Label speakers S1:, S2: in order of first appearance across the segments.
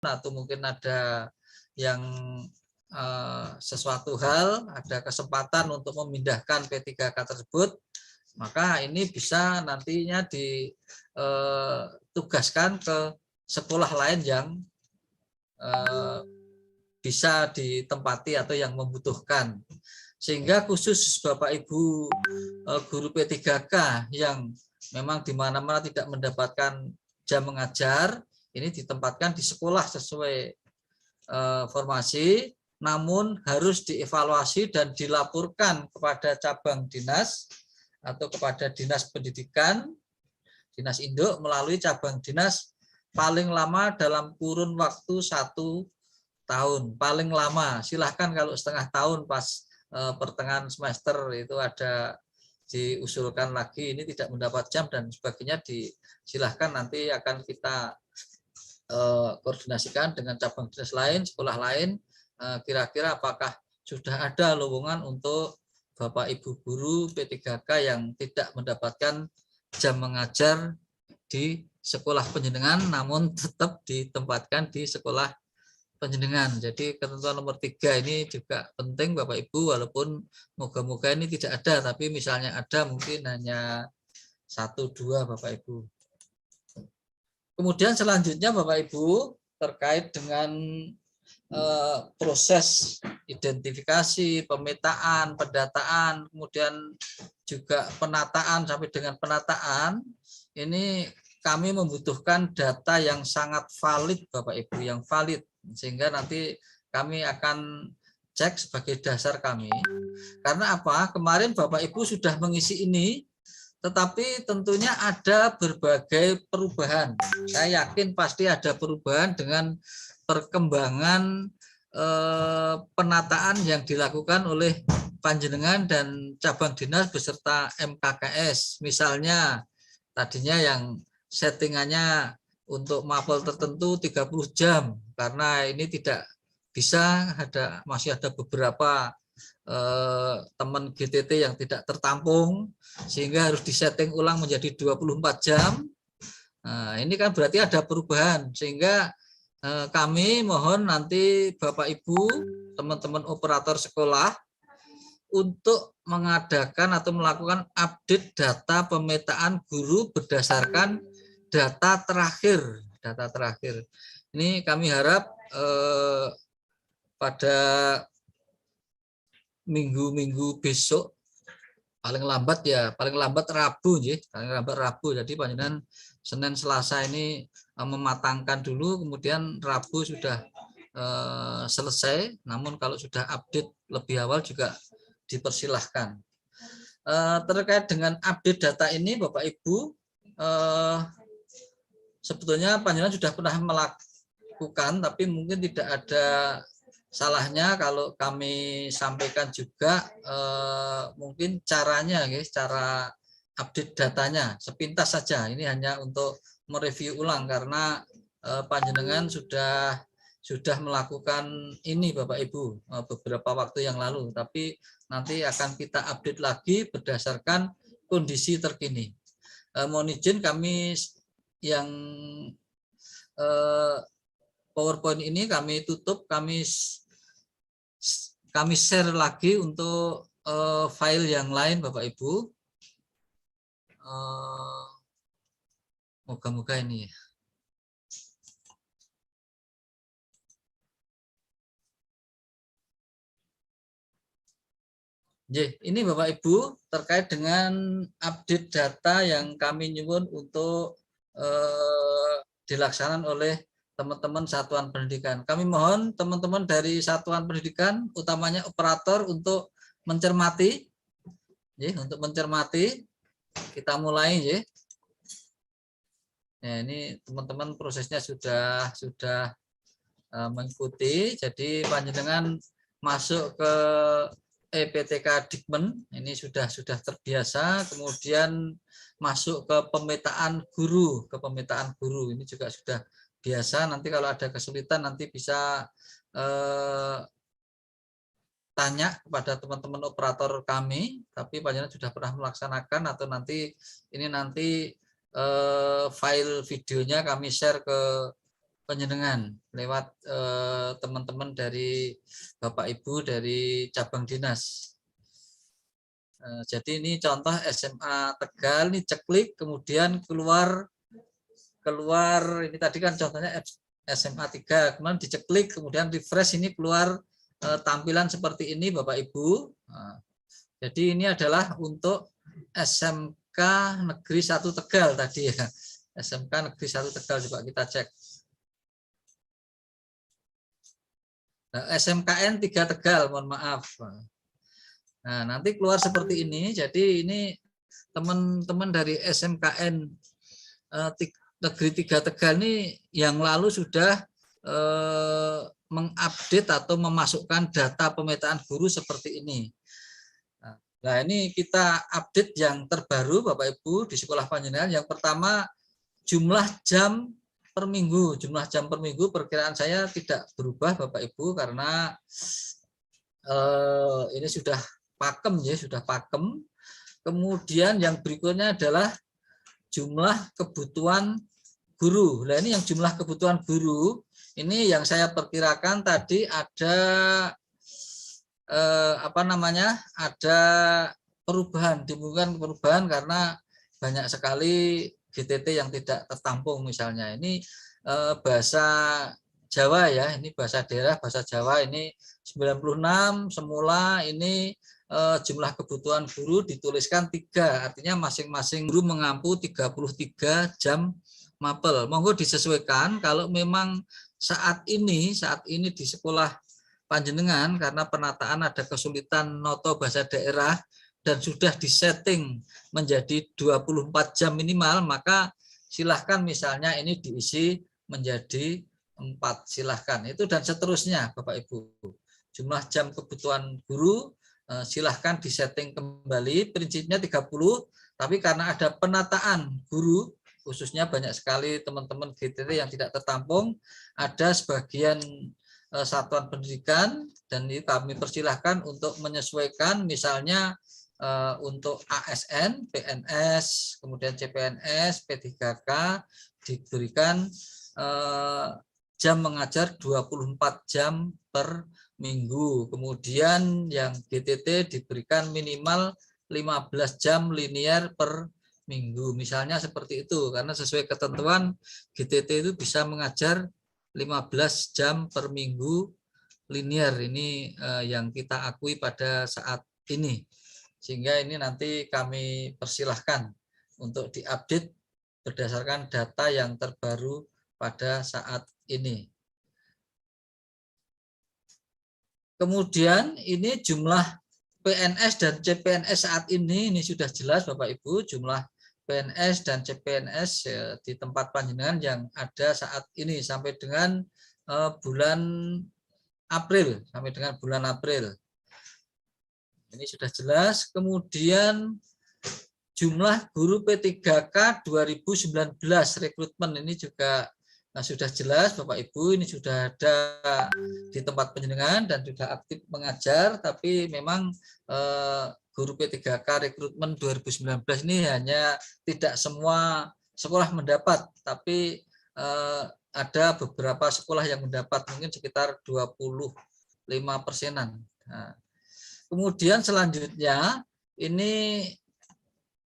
S1: atau mungkin ada yang sesuatu hal, ada kesempatan untuk memindahkan P3K tersebut, maka ini bisa nantinya ditugaskan ke sekolah lain yang bisa ditempati atau yang membutuhkan. Sehingga khusus Bapak Ibu guru P3K yang memang di mana-mana tidak mendapatkan jam mengajar, ini ditempatkan di sekolah sesuai formasi, namun harus dievaluasi dan dilaporkan kepada cabang dinas atau kepada dinas pendidikan, dinas induk melalui cabang dinas paling lama dalam kurun waktu 1 tahun. Paling lama, silahkan kalau setengah tahun pas pertengahan semester itu ada diusulkan lagi ini tidak mendapat jam dan sebagainya, silahkan nanti akan kita koordinasikan dengan cabang dinas lain, sekolah lain, kira-kira apakah sudah ada lowongan untuk Bapak Ibu guru P3K yang tidak mendapatkan jam mengajar di sekolah panjenengan namun tetap ditempatkan di sekolah panjenengan. Jadi ketentuan nomor 3 ini juga penting Bapak Ibu, walaupun moga-moga ini tidak ada, tapi misalnya ada mungkin hanya 1-2 Bapak Ibu. Kemudian selanjutnya Bapak Ibu terkait dengan proses identifikasi, pemetaan, pendataan, kemudian juga penataan sampai dengan penataan, ini kami membutuhkan data yang sangat valid Bapak Ibu, yang valid, sehingga nanti kami akan cek sebagai dasar kami. Karena apa? Kemarin Bapak Ibu sudah mengisi ini, tetapi tentunya ada berbagai perubahan. Saya yakin pasti ada perubahan dengan perkembangan penataan yang dilakukan oleh panjenengan dan cabang dinas beserta MKKS. Misalnya tadinya yang settingannya untuk mapel tertentu 30 jam, karena ini tidak bisa, masih ada beberapa teman GTT yang tidak tertampung, sehingga harus disetting ulang menjadi 24 jam. Nah, ini kan berarti ada perubahan, sehingga kami mohon nanti Bapak Ibu, teman-teman operator sekolah untuk mengadakan atau melakukan update data pemetaan guru berdasarkan data terakhir. Data terakhir. Ini kami harap pada minggu-minggu besok, paling lambat Rabu, jadi panjenengan Senin Selasa ini mematangkan dulu, kemudian Rabu sudah selesai. Namun kalau sudah update lebih awal juga dipersilahkan. Terkait dengan update data ini Bapak Ibu, sebetulnya panjenengan sudah pernah melakukan, tapi mungkin tidak ada salahnya kalau kami sampaikan juga mungkin caranya, guys, cara update datanya sepintas saja. Ini hanya untuk mereview ulang karena panjenengan sudah melakukan ini Bapak Ibu beberapa waktu yang lalu, tapi nanti akan kita update lagi berdasarkan kondisi terkini. Mohon izin kami yang PowerPoint ini kami tutup, kami share lagi untuk file yang lain Bapak Ibu. Moga-moga ini. Ini Bapak Ibu terkait dengan update data yang kami nyuwun untuk dilaksanakan oleh teman-teman satuan pendidikan. Kami mohon teman-teman dari satuan pendidikan, utamanya operator, untuk mencermati. Untuk mencermati, kita mulai. Nah, ini teman-teman prosesnya sudah mengikuti. Jadi panjenengan masuk ke EPTK Dikmen, ini sudah terbiasa. Kemudian masuk ke pemetaan guru, ini juga sudah biasa. Nanti kalau ada kesulitan nanti bisa tanya kepada teman-teman operator kami, tapi panjenengan sudah pernah melaksanakan atau nanti file videonya kami share ke penjenengan lewat teman-teman dari Bapak Ibu dari cabang dinas. Jadi ini contoh SMA Tegal, ini ceklik, kemudian keluar ini tadi kan contohnya SMA 3, kemudian diceklik, kemudian refresh, ini keluar tampilan seperti ini Bapak Ibu. Jadi ini adalah untuk SMK Negeri 1 Tegal tadi ya. SMK Negeri 1 Tegal, coba kita cek. Nah, SMKN 3 Tegal, mohon maaf. Nah, nanti keluar seperti ini. Jadi ini teman-teman dari SMKN Negeri 3 Tegal ini yang lalu sudah mengupdate atau memasukkan data pemetaan guru seperti ini. Nah, ini kita update yang terbaru Bapak Ibu di sekolah panjenengan. Yang pertama, jumlah jam per minggu. Jumlah jam per minggu perkiraan saya tidak berubah Bapak Ibu karena ini sudah pakem ya, sudah pakem. Kemudian yang berikutnya adalah jumlah kebutuhan guru. Nah, ini yang jumlah kebutuhan guru, ini yang saya perkirakan tadi ada ada perubahan, dimungkinkan perubahan karena banyak sekali GTT yang tidak tertampung misalnya. Ini bahasa Jawa ya, ini bahasa daerah, bahasa Jawa ini 96, semula ini jumlah kebutuhan guru dituliskan 3, artinya masing-masing guru mengampu 33 jam mapel. Monggo disesuaikan kalau memang saat ini di sekolah panjenengan karena penataan ada kesulitan noto bahasa daerah dan sudah disetting menjadi 24 jam minimal, maka silahkan misalnya ini diisi menjadi 4, silahkan. Itu dan seterusnya Bapak Ibu. Jumlah jam kebutuhan guru silahkan disetting kembali, prinsipnya 30, tapi karena ada penataan guru, khususnya banyak sekali teman-teman GTT yang tidak tertampung, ada sebagian satuan pendidikan, dan ini kami persilahkan untuk menyesuaikan, misalnya untuk ASN, PNS, kemudian CPNS, P3K diberikan jam mengajar 24 jam per minggu. Kemudian yang GTT diberikan minimal 15 jam linear per minggu. Misalnya seperti itu, karena sesuai ketentuan GTT itu bisa mengajar 15 jam per minggu linear. Ini yang kita akui pada saat ini. Sehingga ini nanti kami persilahkan untuk diupdate berdasarkan data yang terbaru pada saat ini. Kemudian ini jumlah PNS dan CPNS saat ini sudah jelas Bapak Ibu, jumlah PNS dan CPNS di tempat panjenengan yang ada saat ini sampai dengan bulan April, Ini sudah jelas. Kemudian jumlah guru P3K 2019 rekrutmen ini juga sudah jelas Bapak Ibu, ini sudah ada di tempat panjenengan dan sudah aktif mengajar, tapi memang guru P3K rekrutmen 2019 ini hanya tidak semua sekolah mendapat, tapi ada beberapa sekolah yang mendapat, mungkin sekitar 25%-an. Nah, kemudian selanjutnya ini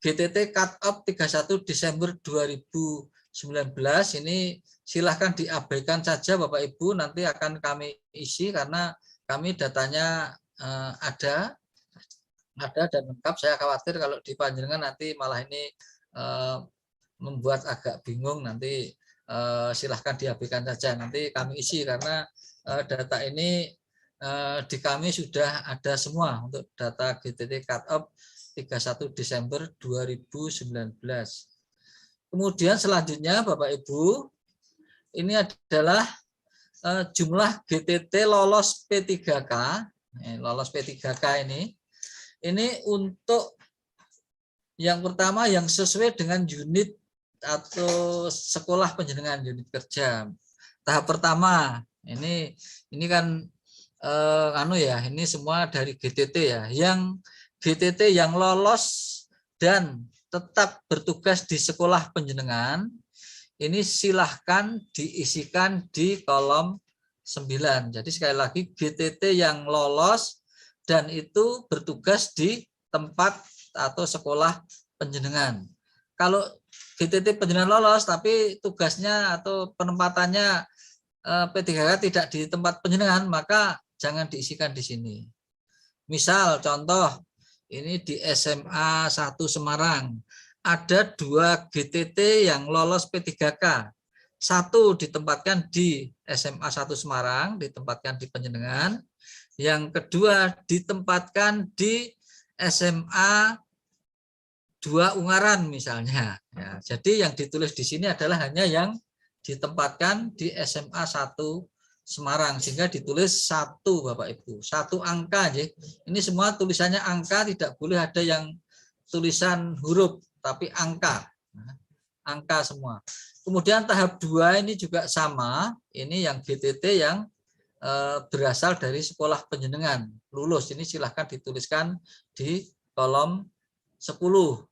S1: GTT cut off 31 Desember 2019, ini silahkan diabaikan saja Bapak Ibu, nanti akan kami isi karena kami datanya ada dan lengkap. Saya khawatir kalau di panjenengan nanti malah ini membuat agak bingung, nanti silahkan diabaikan saja, nanti kami isi karena data ini di kami sudah ada semua untuk data GTT cut off 31 Desember 2019. Kemudian selanjutnya Bapak Ibu, ini adalah jumlah GTT lolos P3K. Lolos P3K ini untuk yang pertama yang sesuai dengan unit atau sekolah panjenengan, unit kerja. Tahap pertama ini kan ini semua dari GTT ya. Yang GTT yang lolos dan tetap bertugas di sekolah panjenengan ini silahkan diisikan di kolom 9. Jadi sekali lagi GTT yang lolos dan itu bertugas di tempat atau sekolah panjenengan. Kalau GTT panjenengan lolos tapi tugasnya atau penempatannya P3K tidak di tempat panjenengan, maka jangan diisikan di sini. Misal contoh ini di SMA 1 Semarang ada 2 GTT yang lolos P3K. Satu ditempatkan di SMA 1 Semarang, ditempatkan di panjenengan. Yang kedua ditempatkan di SMA 2 Ungaran misalnya. Ya, jadi yang ditulis di sini adalah hanya yang ditempatkan di SMA 1 Semarang, sehingga ditulis 1 Bapak Ibu, 1 angka. Ini semua tulisannya angka, tidak boleh ada yang tulisan huruf, tapi angka. Angka semua. Kemudian tahap 2 ini juga sama, ini yang GTT yang berasal dari sekolah panjenengan lulus, ini silahkan dituliskan di kolom 10.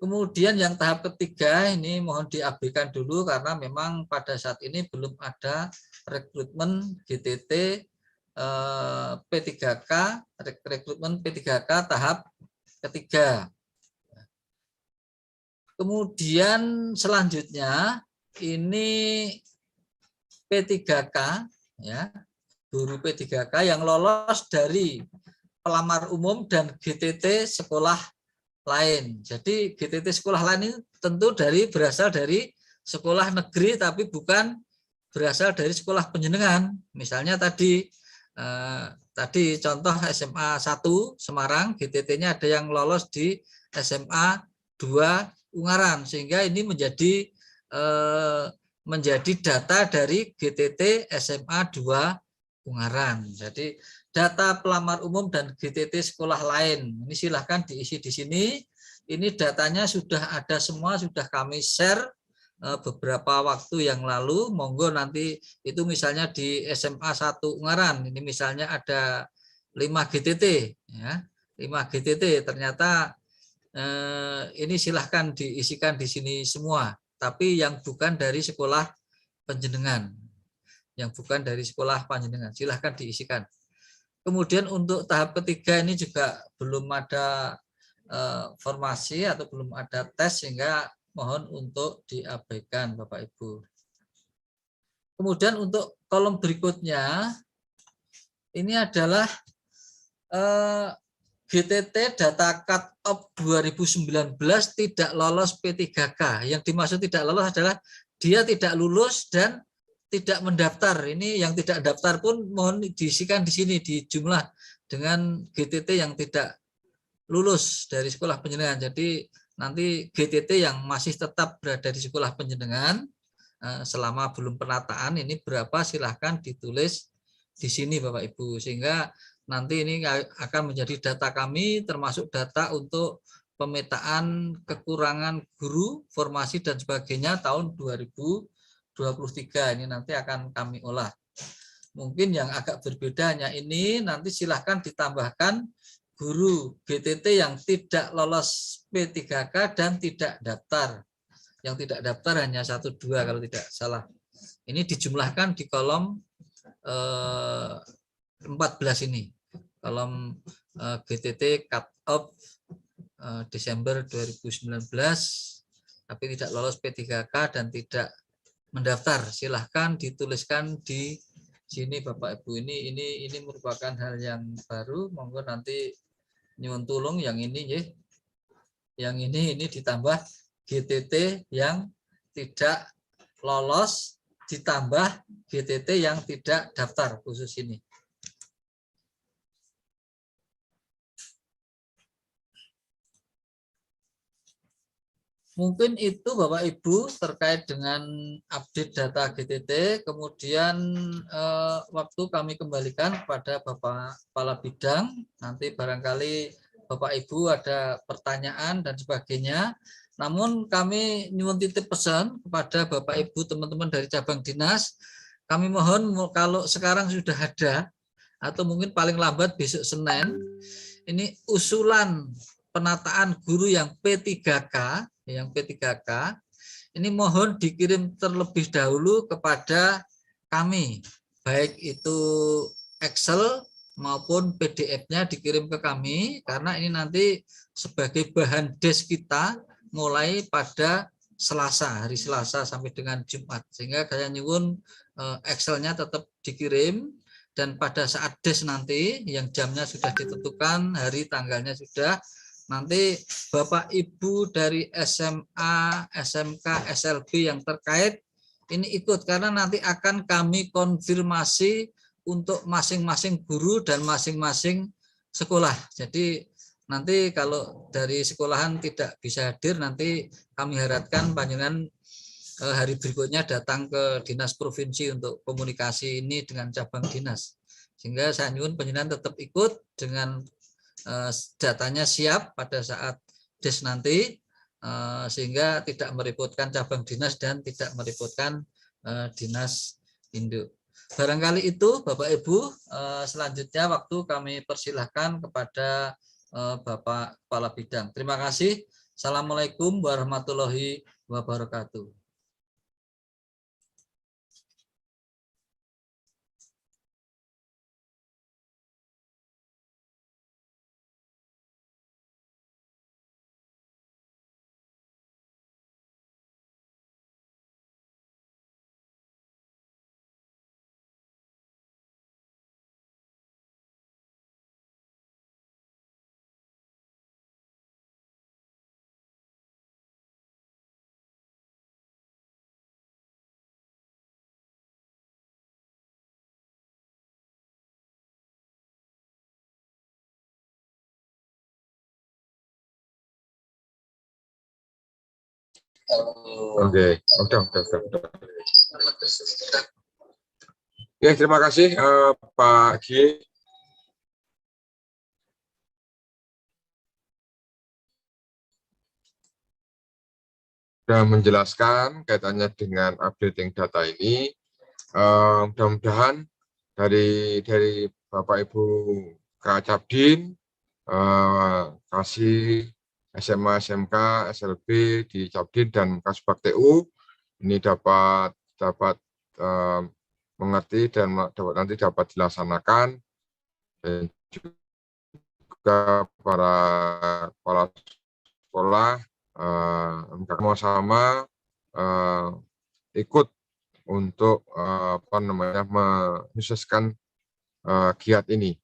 S1: Kemudian yang tahap ketiga ini mohon diabaikan dulu karena memang pada saat ini belum ada rekrutmen GTT P3K, rekrutmen P3K tahap ketiga. Kemudian selanjutnya ini P3K ya, guru P3K yang lolos dari pelamar umum dan GTT sekolah lain. Jadi GTT sekolah lain ini tentu berasal dari sekolah negeri tapi bukan berasal dari sekolah panjenengan. Misalnya tadi contoh SMA 1 Semarang, GTT-nya ada yang lolos di SMA 2 Ungaran, sehingga ini menjadi data dari GTT SMA 2 Ungaran. Jadi data pelamar umum dan GTT sekolah lain ini silahkan diisi di sini. Ini datanya sudah ada semua, sudah kami share beberapa waktu yang lalu. Monggo nanti itu misalnya di SMA 1 Ungaran ini misalnya ada 5 GTT ya, 5 GTT ternyata ini silahkan diisikan di sini semua, tapi yang bukan dari sekolah panjenengan, silahkan diisikan. Kemudian untuk tahap ketiga ini juga belum ada formasi atau belum ada tes, sehingga mohon untuk diabaikan Bapak Ibu. Kemudian untuk kolom berikutnya ini adalah GTT data cut off 2019 tidak lolos P3K. Yang dimaksud tidak lolos adalah dia tidak lulus dan tidak mendaftar. Ini yang tidak daftar pun mohon diisikan di sini, di jumlah dengan GTT yang tidak lulus dari sekolah panjenengan. Jadi nanti GTT yang masih tetap berada di sekolah panjenengan selama belum penataan ini berapa, silahkan ditulis di sini Bapak Ibu, sehingga nanti ini akan menjadi data kami, termasuk data untuk pemetaan kekurangan guru, formasi dan sebagainya tahun 2023 ini nanti akan kami olah. Mungkin yang agak berbeda hanya ini, nanti silahkan ditambahkan guru GTT yang tidak lolos P3K dan tidak daftar. Yang tidak daftar hanya 1-2 kalau tidak salah. Ini dijumlahkan di kolom 14 ini. Kolom GTT cut off Desember 2019 tapi tidak lolos P3K dan tidak mendaftar, silahkan dituliskan di sini Bapak Ibu. Ini merupakan hal yang baru, monggo nanti nyuwun tulung yang ini ya. Yang ini ditambah GTT yang tidak lolos ditambah GTT yang tidak daftar khusus ini. Mungkin itu Bapak Ibu terkait dengan update data GTT. Kemudian waktu kami kembalikan kepada Bapak Kepala Bidang. Nanti barangkali Bapak Ibu ada pertanyaan dan sebagainya. Namun kami nyuwun titip pesan kepada Bapak Ibu teman-teman dari cabang dinas. Kami mohon kalau sekarang sudah ada atau mungkin paling lambat besok Senin, ini usulan penataan guru yang P3K, ini mohon dikirim terlebih dahulu kepada kami, baik itu Excel maupun PDF-nya dikirim ke kami, karena ini nanti sebagai bahan des kita mulai pada Selasa, hari Selasa sampai dengan Jumat, sehingga saya nyuwun Excel-nya tetap dikirim, dan pada saat des nanti yang jamnya sudah ditentukan, hari tanggalnya sudah, nanti Bapak Ibu dari SMA, SMK, SLB yang terkait ini ikut, karena nanti akan kami konfirmasi untuk masing-masing guru dan masing-masing sekolah. Jadi nanti kalau dari sekolahan tidak bisa hadir, nanti kami harapkan panjenengan hari berikutnya datang ke dinas provinsi untuk komunikasi ini dengan cabang dinas, sehingga saya nyuwun panjenengan tetap ikut dengan datanya siap pada saat des nanti, sehingga tidak merepotkan cabang dinas dan tidak merepotkan dinas induk. Barangkali itu Bapak Ibu. Selanjutnya waktu kami persilahkan kepada Bapak Kepala Bidang. Terima kasih. Assalamualaikum warahmatullahi wabarakatuh.
S2: Oke, udah. Ya, terima kasih Pak G. Sudah menjelaskan kaitannya dengan updating data ini. Mudah-mudahan dari Bapak Ibu Kacabdin, kasih SMA, SMK, SLB di Cabdin dan Kasbag TU ini dapat mengerti dan nanti dapat dilaksanakan, dan juga para kepala sekolah sama-sama ikut untuk menyukseskan giat ini.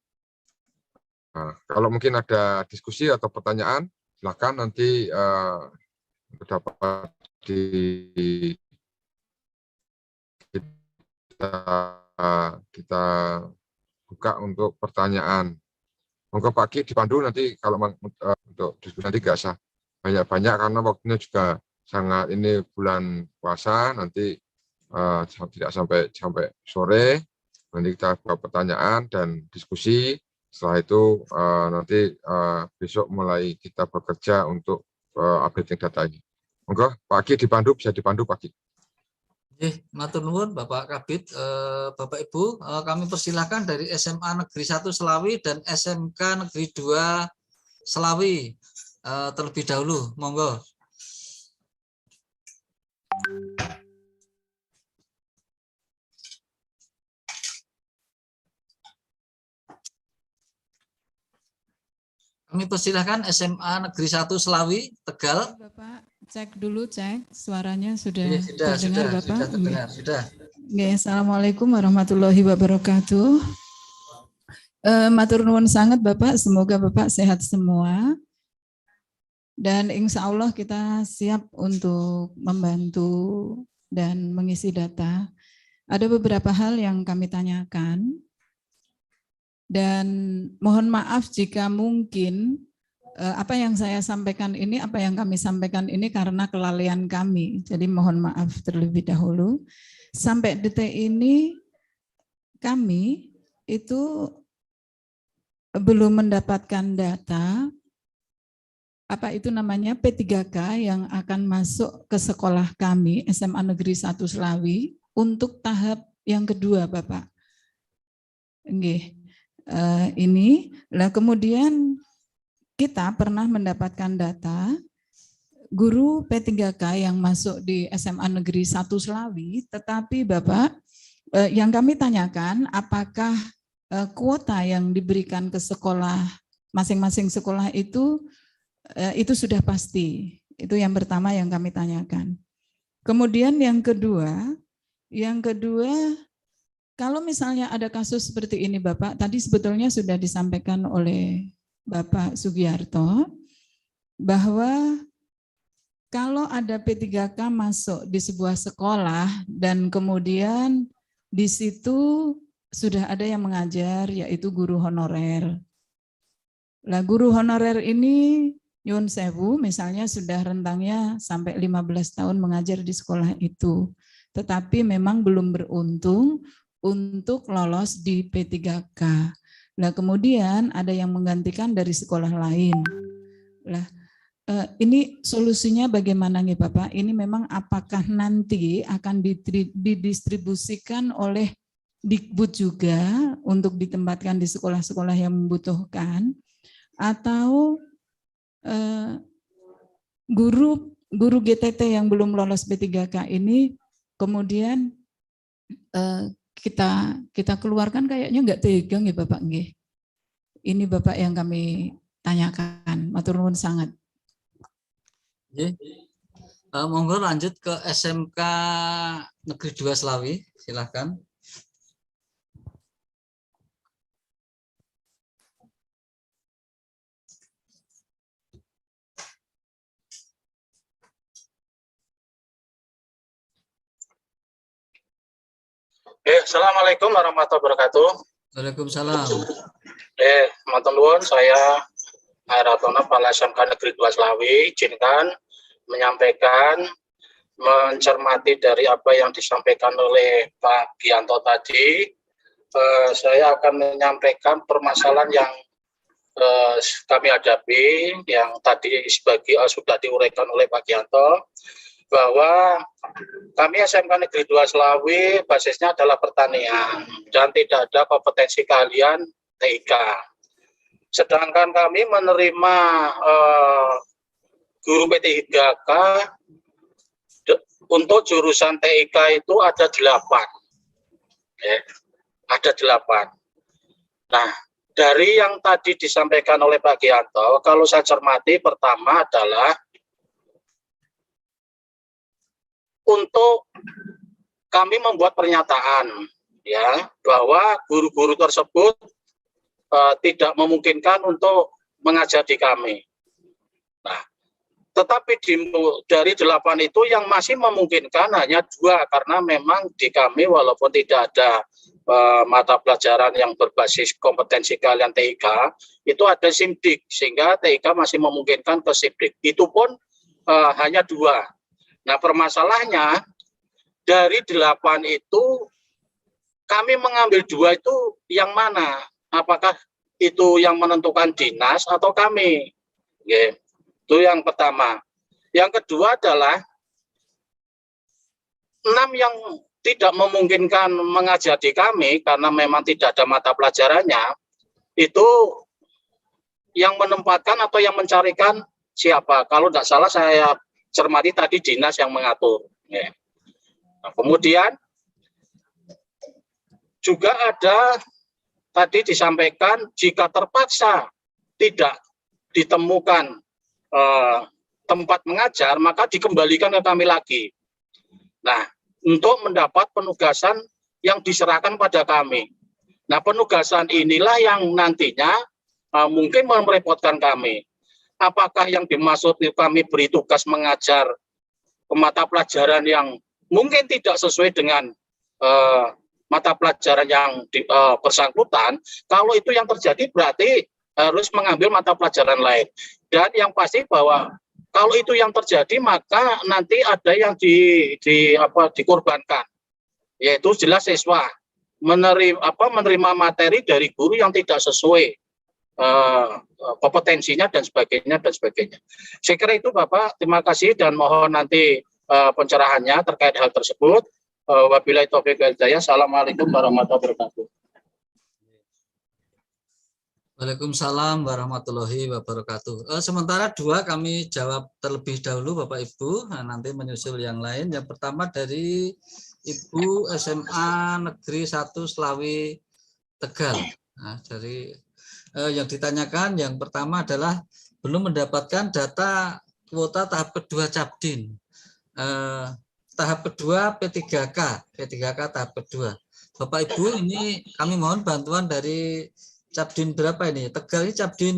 S2: Nah, kalau mungkin ada diskusi atau pertanyaan, silakan nanti dapat kita buka untuk pertanyaan. Monggo Pak Ki dipandu nanti kalau untuk diskusi nanti nggak usah banyak-banyak karena waktunya juga sangat, ini bulan puasa, nanti tidak sampai sore. Nanti kita buka pertanyaan dan diskusi. Setelah itu nanti besok mulai kita bekerja untuk updating data ini. Monggo Pak Ki dipandu, bisa dipandu Pak Ki.
S1: Matur nuwun Bapak Kabid. Bapak Ibu, kami persilahkan dari SMA Negeri 1 Selawi dan SMK Negeri 2 Selawi terlebih dahulu. Monggo. Kami persilahkan SMA Negeri 1 Selawi, Tegal.
S3: Bapak, cek dulu, suaranya sudah
S1: Sudah
S3: terdengar, Bapak?
S1: Sudah terdengar, sudah.
S3: Oke, Assalamualaikum warahmatullahi wabarakatuh. Matur nuwun sangat Bapak, semoga Bapak sehat semua. Dan insya Allah kita siap untuk membantu dan mengisi data. Ada beberapa hal yang kami tanyakan. Dan mohon maaf jika mungkin apa yang saya sampaikan ini, apa yang kami sampaikan ini karena kelalaian kami. Jadi mohon maaf terlebih dahulu. Sampai detik ini kami itu belum mendapatkan data apa itu namanya P3K yang akan masuk ke sekolah kami SMA Negeri 1 Selawi untuk tahap yang kedua, Bapak. Nggih. Ini, kemudian kita pernah mendapatkan data guru P3K yang masuk di SMA Negeri 1 Slawi, tetapi Bapak, yang kami tanyakan apakah kuota yang diberikan ke sekolah, masing-masing sekolah itu sudah pasti. Itu yang pertama yang kami tanyakan. Kemudian yang kedua, kalau misalnya ada kasus seperti ini Bapak, tadi sebetulnya sudah disampaikan oleh Bapak Sugiarto, bahwa kalau ada P3K masuk di sebuah sekolah dan kemudian di situ sudah ada yang mengajar, yaitu guru honorer. Nah, guru honorer ini nyun sewu misalnya sudah rentangnya sampai 15 tahun mengajar di sekolah itu, tetapi memang belum beruntung untuk lolos di P3K. Nah, kemudian ada yang menggantikan dari sekolah lain. Nah, ini solusinya bagaimana nih Bapak? Ini memang apakah nanti akan didistribusikan oleh Dikbud juga untuk ditempatkan di sekolah-sekolah yang membutuhkan, atau guru GTT yang belum lolos P3K ini kemudian kita keluarkan? Kayaknya nggak tegang ya Bapak nggih. Ini Bapak yang kami tanyakan. Matur nuwun sangat.
S1: Monggo lanjut ke SMK Negeri 2 Slawi, silakan.
S4: Assalamualaikum warahmatullahi wabarakatuh.
S1: Waalaikumsalam.
S4: Matur nuwun, saya Hairatono Kepala SMK Negeri 2 Slawi, izinkan menyampaikan, mencermati dari apa yang disampaikan oleh Pak Gianto tadi. Saya akan menyampaikan permasalahan yang kami hadapi, yang tadi sudah diuraikan oleh Pak Gianto, bahwa kami SMK Negeri 2 Slawi basisnya adalah pertanian dan tidak ada kompetensi keahlian TIK. Sedangkan kami menerima guru P3K untuk jurusan TIK itu ada 8. Ada 8. Nah, dari yang tadi disampaikan oleh Pak Gianto, kalau saya cermati, pertama adalah untuk kami membuat pernyataan ya bahwa guru-guru tersebut tidak memungkinkan untuk mengajar di kami. Nah, tetapi dari 8 itu yang masih memungkinkan hanya 2, karena memang di kami walaupun tidak ada mata pelajaran yang berbasis kompetensi keahlian TIK, itu ada SIMDIK, sehingga TIK masih memungkinkan ke SIMDIK. Itu pun hanya 2. Nah, permasalahannya dari 8 itu kami mengambil 2 itu yang mana? Apakah itu yang menentukan dinas atau kami? Itu yang pertama. Yang kedua adalah 6 yang tidak memungkinkan mengajar di kami karena memang tidak ada mata pelajarannya, itu yang menempatkan atau yang mencarikan siapa? Kalau tidak salah saya cermati tadi dinas yang mengatur. Nah, kemudian juga ada tadi disampaikan jika terpaksa tidak ditemukan tempat mengajar, maka dikembalikan ke kami lagi. Nah, untuk mendapat penugasan yang diserahkan pada kami. Nah, penugasan inilah yang nantinya mungkin merepotkan kami. Apakah yang dimaksud kami beri tugas mengajar ke mata pelajaran yang mungkin tidak sesuai dengan mata pelajaran yang bersangkutan? Kalau itu yang terjadi berarti harus mengambil mata pelajaran lain. Dan yang pasti bahwa kalau itu yang terjadi maka nanti ada yang dikorbankan, yaitu jelas siswa menerima materi dari guru yang tidak sesuai kompetensinya dan sebagainya dan sebagainya. Saya kira itu Bapak, terima kasih dan mohon nanti pencerahannya terkait hal tersebut. Wabillahi taufiq wal hidayah. Assalamualaikum warahmatullahi wabarakatuh.
S1: Waalaikumsalam warahmatullahi wabarakatuh. Sementara 2 kami jawab terlebih dahulu Bapak Ibu, nah, nanti menyusul yang lain. Yang pertama dari Ibu SMA Negeri 1 Slawi Tegal. Nah, dari yang ditanyakan yang pertama adalah belum mendapatkan data kuota tahap kedua Capdin. Tahap kedua P3K tahap kedua. Bapak Ibu, ini kami mohon bantuan dari Capdin berapa ini? Tegal ini Capdin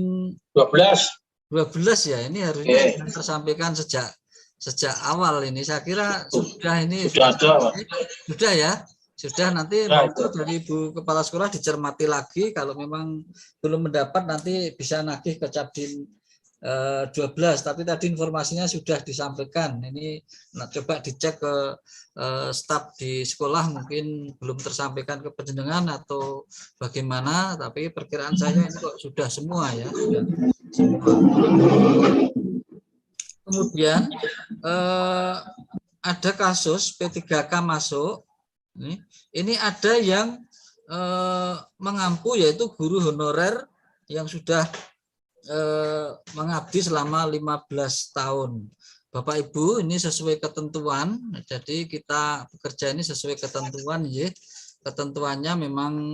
S1: 12 ya. Ini harusnya tersampaikan sejak awal ini. Saya kira sudah ini sudah ya. Sudah, nanti dari Ibu Kepala Sekolah dicermati lagi. Kalau memang belum mendapat nanti bisa nagih ke Capdin 12. Tapi tadi informasinya sudah disampaikan. Ini coba dicek ke staf di sekolah, mungkin belum tersampaikan ke penjenengan atau bagaimana. Tapi perkiraan saya ini kok sudah semua ya. Sudah semua. Kemudian ada kasus P3K masuk. Ini ada yang mengampu, yaitu guru honorer yang sudah mengabdi selama 15 tahun. Bapak Ibu, ini sesuai ketentuan. Jadi kita bekerja ini sesuai ketentuan ya. Ketentuannya memang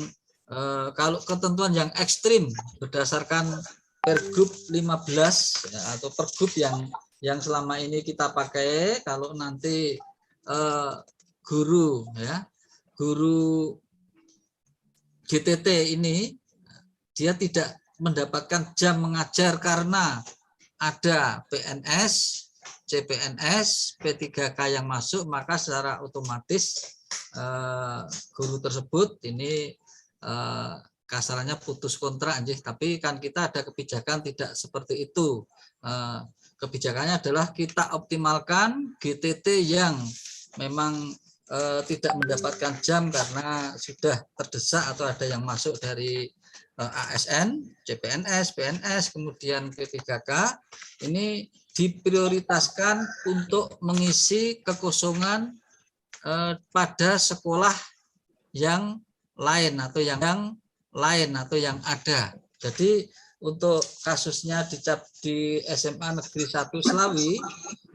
S1: kalau ketentuan yang ekstrim berdasarkan Pergub 15 ya, atau Pergub yang selama ini kita pakai, kalau nanti guru GTT ini dia tidak mendapatkan jam mengajar karena ada PNS, CPNS, P3K yang masuk, maka secara otomatis guru tersebut ini kasarannya putus kontrak. Tapi kan kita ada kebijakan tidak seperti itu. Kebijakannya adalah kita optimalkan GTT yang memang tidak mendapatkan jam karena sudah terdesak atau ada yang masuk dari ASN, CPNS, PNS, kemudian P3K, ini diprioritaskan untuk mengisi kekosongan pada sekolah yang lain atau yang ada. Jadi untuk kasusnya di SMA Negeri 1 Slawi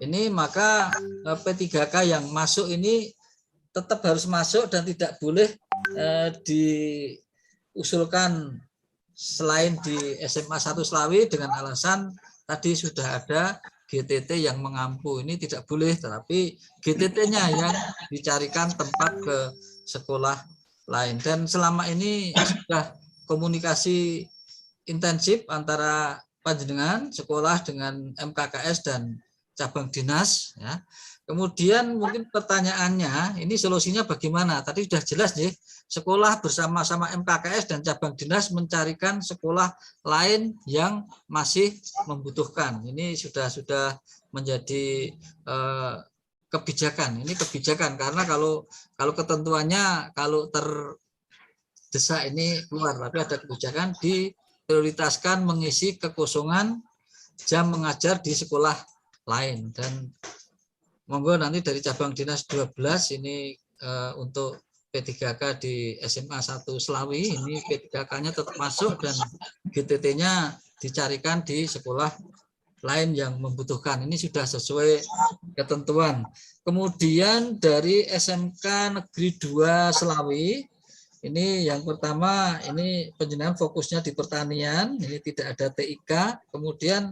S1: ini, maka P3K yang masuk ini tetap harus masuk dan tidak boleh diusulkan selain di SMA 1 Slawi dengan alasan tadi sudah ada GTT yang mengampu. Ini tidak boleh, tetapi GTT-nya yang dicarikan tempat ke sekolah lain. Dan selama ini sudah komunikasi intensif antara panjenengan sekolah dengan MKKS dan cabang dinas ya. Kemudian mungkin pertanyaannya, ini solusinya bagaimana? Tadi sudah jelas nih, sekolah bersama-sama MKKS dan cabang dinas mencarikan sekolah lain yang masih membutuhkan. Ini sudah menjadi kebijakan. Ini kebijakan karena kalau ketentuannya kalau terdesak ini keluar, tapi ada kebijakan diprioritaskan mengisi kekosongan jam mengajar di sekolah lain. Dan monggo nanti dari cabang dinas 12 ini untuk P3K di SMA 1 Slawi, ini P3K-nya tetap masuk dan GTT-nya dicarikan di sekolah lain yang membutuhkan. Ini sudah sesuai ketentuan. Kemudian dari SMK Negeri 2 Slawi, ini yang pertama, ini penjenengan fokusnya di pertanian, ini tidak ada TIK, kemudian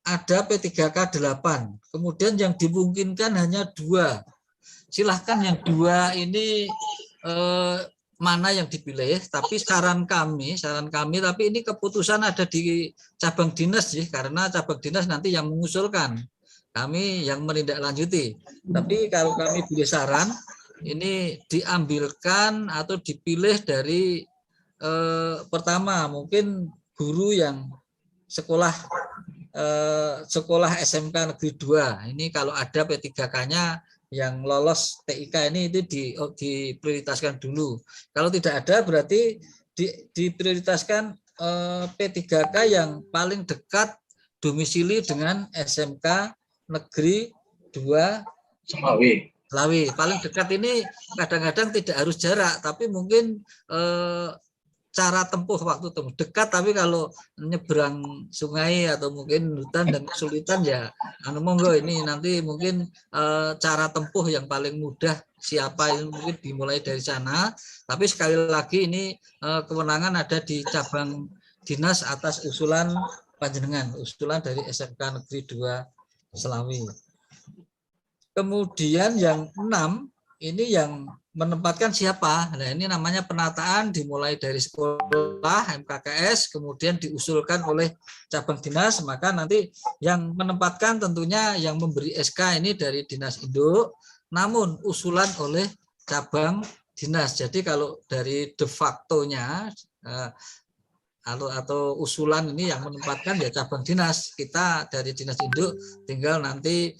S1: ada P3K 8, kemudian yang dimungkinkan hanya 2. Silahkan yang 2 ini mana yang dipilih, tapi saran kami, tapi ini keputusan ada di cabang dinas sih, karena cabang dinas nanti yang mengusulkan, kami yang menindaklanjuti. Tapi kalau kami pilih saran, ini diambilkan atau dipilih dari pertama mungkin guru yang sekolah SMK Negeri 2. Ini kalau ada P3K-nya yang lolos TIK ini itu diprioritaskan dulu. Kalau tidak ada berarti diprioritaskan P3K yang paling dekat domisili dengan SMK Negeri 2 Slawi. Paling dekat ini kadang-kadang tidak harus jarak, tapi mungkin cara tempuh waktu tempuh dekat, tapi kalau nyebrang sungai atau mungkin hutan dan kesulitan ya monggo ini nanti mungkin cara tempuh yang paling mudah siapa yang mungkin dimulai dari sana. Tapi sekali lagi ini kewenangan ada di cabang dinas atas usulan panjenengan, usulan dari SMK Negeri 2 Selawi. Kemudian yang 6 ini yang menempatkan siapa? Nah, ini namanya penataan dimulai dari sekolah MKKS, kemudian diusulkan oleh cabang dinas, maka nanti yang menempatkan tentunya yang memberi SK ini dari dinas induk, namun usulan oleh cabang dinas. Jadi kalau dari de facto-nya atau usulan ini yang menempatkan ya cabang dinas, kita dari dinas induk tinggal nanti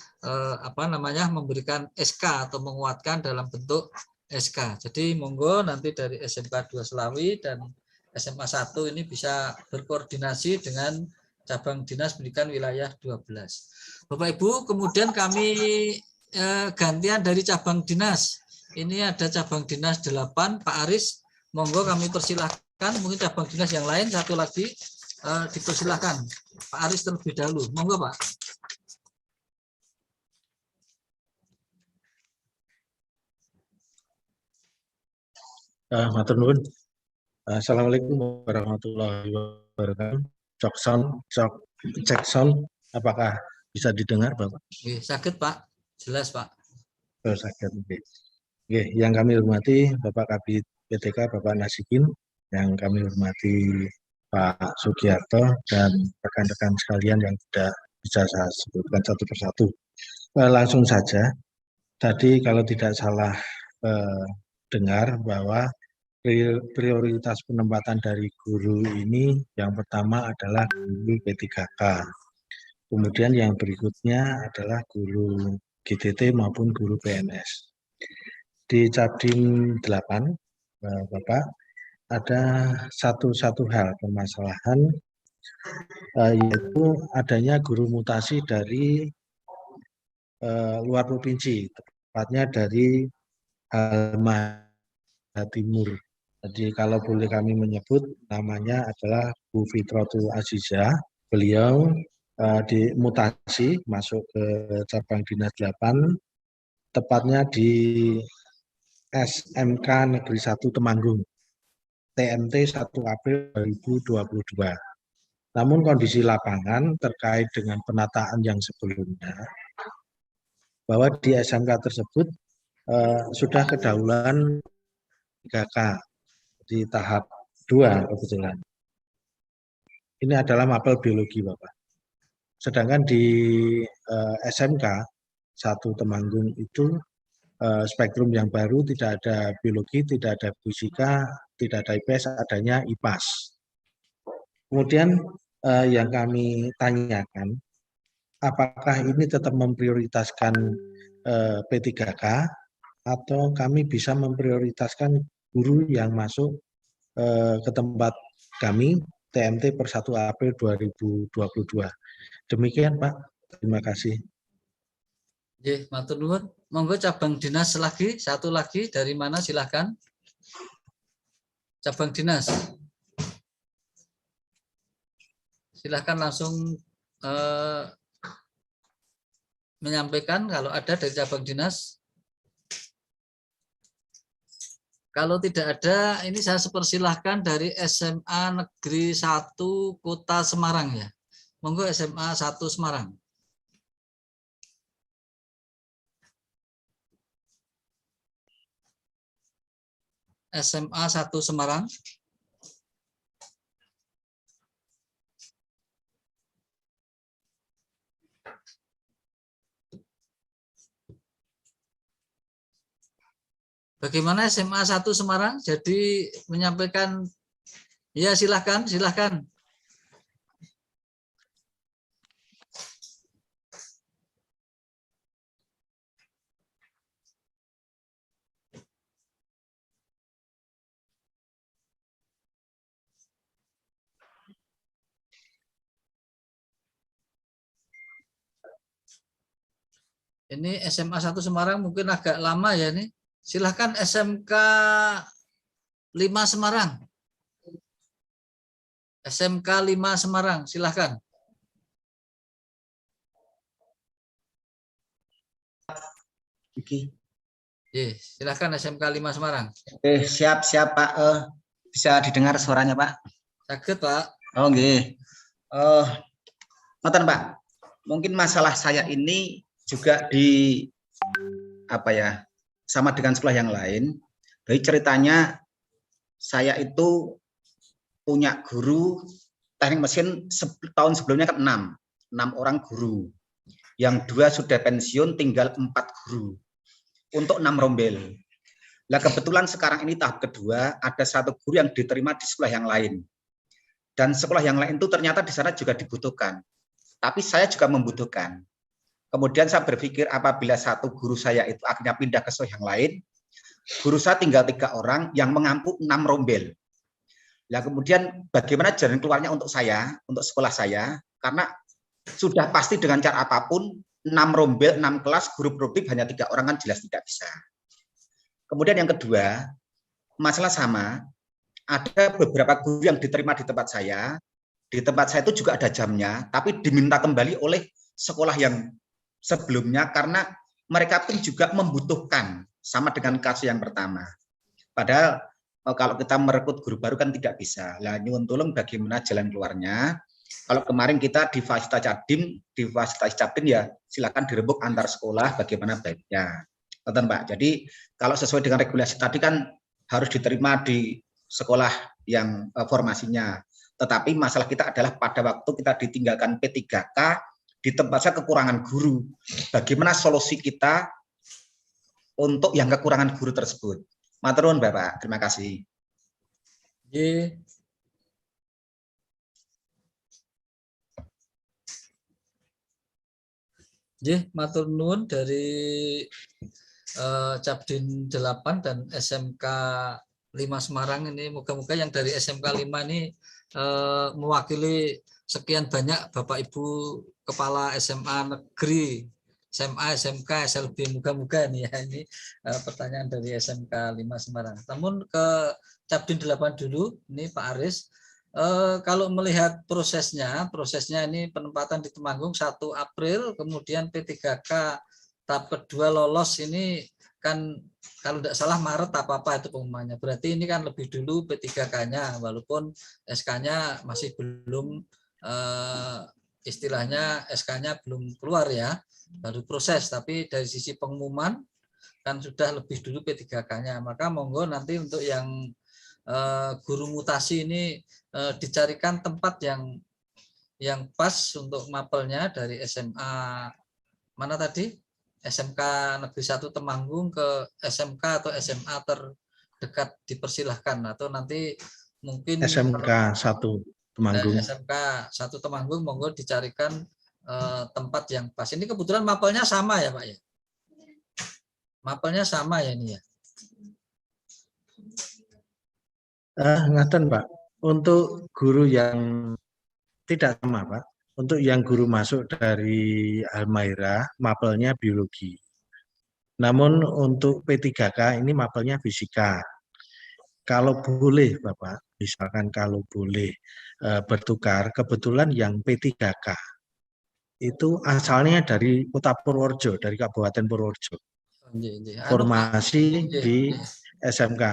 S1: memberikan SK atau menguatkan dalam bentuk SK. Jadi monggo nanti dari SMK 2 Selawi dan SMA 1 ini bisa berkoordinasi dengan cabang dinas pendidikan wilayah 12. Bapak Ibu, kemudian kami gantian dari cabang dinas. Ini ada cabang dinas 8, Pak Aris, monggo kami persilahkan. Mungkin cabang dinas yang lain satu lagi dipersilahkan. Pak Aris terlebih dahulu, monggo Pak.
S5: Matur nuwun. Assalamualaikum warahmatullahi wabarakatuh. Cek sound, apakah bisa didengar, Bapak?
S1: Sakit Pak, jelas Pak.
S5: Oh, sakit. Oke, yang kami hormati Bapak Kabid PTK Bapak Nasikin, yang kami hormati Pak Sugiarto dan rekan-rekan sekalian yang sudah bisa saya sebutkan satu persatu. Langsung saja, tadi kalau tidak salah dengar bahwa prioritas penempatan dari guru ini yang pertama adalah guru P3K. Kemudian yang berikutnya adalah guru GTT maupun guru PNS. Di Cabdim 8, Bapak, ada satu hal permasalahan, yaitu adanya guru mutasi dari luar provinsi, tepatnya dari Halmahera Timur. Jadi kalau boleh kami menyebut, namanya adalah Bu Fitrotul Azizah. Beliau dimutasi masuk ke cabang dinas 8, tepatnya di SMK Negeri 1 Temanggung, TMT 1 April 2022. Namun kondisi lapangan terkait dengan penataan yang sebelumnya, bahwa di SMK tersebut sudah kedauluan 3K di tahap 2 kebetulan. Ini adalah mapel biologi, Bapak. Sedangkan di SMK 1 Temanggung itu spektrum yang baru, tidak ada biologi, tidak ada fisika, tidak ada IPS, adanya IPAS. Kemudian yang kami tanyakan, apakah ini tetap memprioritaskan P3K atau kami bisa memprioritaskan guru yang masuk ke tempat kami TMT per 1 April 2022. Demikian Pak, terima kasih.
S1: Matur nuwun. Monggo cabang dinas lagi, satu lagi dari mana silahkan. Cabang dinas. Silahkan langsung menyampaikan kalau ada dari cabang dinas. Kalau tidak ada, ini saya persilahkan dari SMA Negeri 1 Kota Semarang ya. Monggo SMA 1 Semarang. SMA 1 Semarang. Bagaimana SMA 1 Semarang? Jadi menyampaikan, ya silahkan. Ini SMA 1 Semarang mungkin agak lama ya ini. Silahkan SMK 5 Semarang. SMK 5 Semarang, silahkan. Silahkan SMK 5 Semarang.
S6: Siap Pak. Bisa didengar suaranya Pak?
S1: Sakit Pak.
S6: Oh nggih. Ngoten Pak. Mungkin masalah saya ini juga sama dengan sekolah yang lain. Jadi ceritanya saya itu punya guru teknik mesin tahun sebelumnya kan 6 orang guru. Yang 2 sudah pensiun, tinggal 4 guru untuk 6 rombel. Nah kebetulan sekarang ini tahap kedua, ada 1 guru yang diterima di sekolah yang lain. Dan sekolah yang lain itu ternyata di sana juga dibutuhkan. Tapi saya juga membutuhkan. Kemudian saya berpikir apabila 1 guru saya itu akhirnya pindah ke sekolah yang lain, guru saya tinggal 3 orang yang mengampu 6 rombel. Nah kemudian bagaimana jalan keluarnya untuk saya, untuk sekolah saya, karena sudah pasti dengan cara apapun, 6 rombel, 6 kelas, guru produktif hanya 3 orang kan jelas tidak bisa. Kemudian yang kedua, masalah sama, ada beberapa guru yang diterima di tempat saya itu juga ada jamnya, tapi diminta kembali oleh sekolah yang sebelumnya karena mereka pun juga membutuhkan, sama dengan kasus yang pertama. Padahal kalau kita merekrut guru baru kan tidak bisa. Lah nyuwun tolong bagaimana jalan keluarnya. Kalau kemarin kita di fasilitas Cabdin ya silakan dirembuk antar sekolah bagaimana baiknya. Betul Pak. Jadi kalau sesuai dengan regulasi tadi kan harus diterima di sekolah yang formasinya. Tetapi masalah kita adalah pada waktu kita ditinggalkan P3K di tempat saya kekurangan guru. Bagaimana solusi kita untuk yang kekurangan guru tersebut? Matur nuwun Bapak. Terima kasih.
S1: Matur nuwun dari Cabdin 8 dan SMK 5 Semarang ini, moga-moga yang dari SMK 5 ini mewakili sekian banyak Bapak Ibu Kepala SMA Negeri, SMA, SMK, SLB, moga-moga nih ya, ini pertanyaan dari SMK 5 Semarang. Namun ke Cabdin 8 dulu, ini Pak Aris. Kalau melihat prosesnya ini penempatan di Temanggung 1 April, kemudian P3K tahap kedua lolos ini kan kalau tidak salah Maret apa itu pengumumannya. Berarti ini kan lebih dulu P3K-nya, walaupun SK-nya masih belum istilahnya SK-nya belum keluar ya, baru proses. Tapi dari sisi pengumuman kan sudah lebih dulu P3K-nya. Maka monggo nanti untuk yang guru mutasi ini dicarikan tempat yang pas untuk mapelnya dari SMA mana tadi, SMK Negeri 1 Temanggung ke SMK atau SMA terdekat dipersilahkan, atau nanti mungkin
S5: SMK 1 Temanggung.
S1: SMK 1 Temanggung monggo dicarikan tempat yang pas. Ini kebetulan mapelnya sama ya Pak ya, mapelnya sama ya ini ya.
S5: Ngaten Pak, untuk guru yang tidak sama Pak, untuk yang guru masuk dari Almaira, mapelnya biologi. Namun untuk P3K ini mapelnya fisika. Kalau boleh Bapak, misalkan kalau boleh bertukar, kebetulan yang P3K itu asalnya dari Kota Purworejo, dari Kabupaten Purworejo. Formasi di SMK.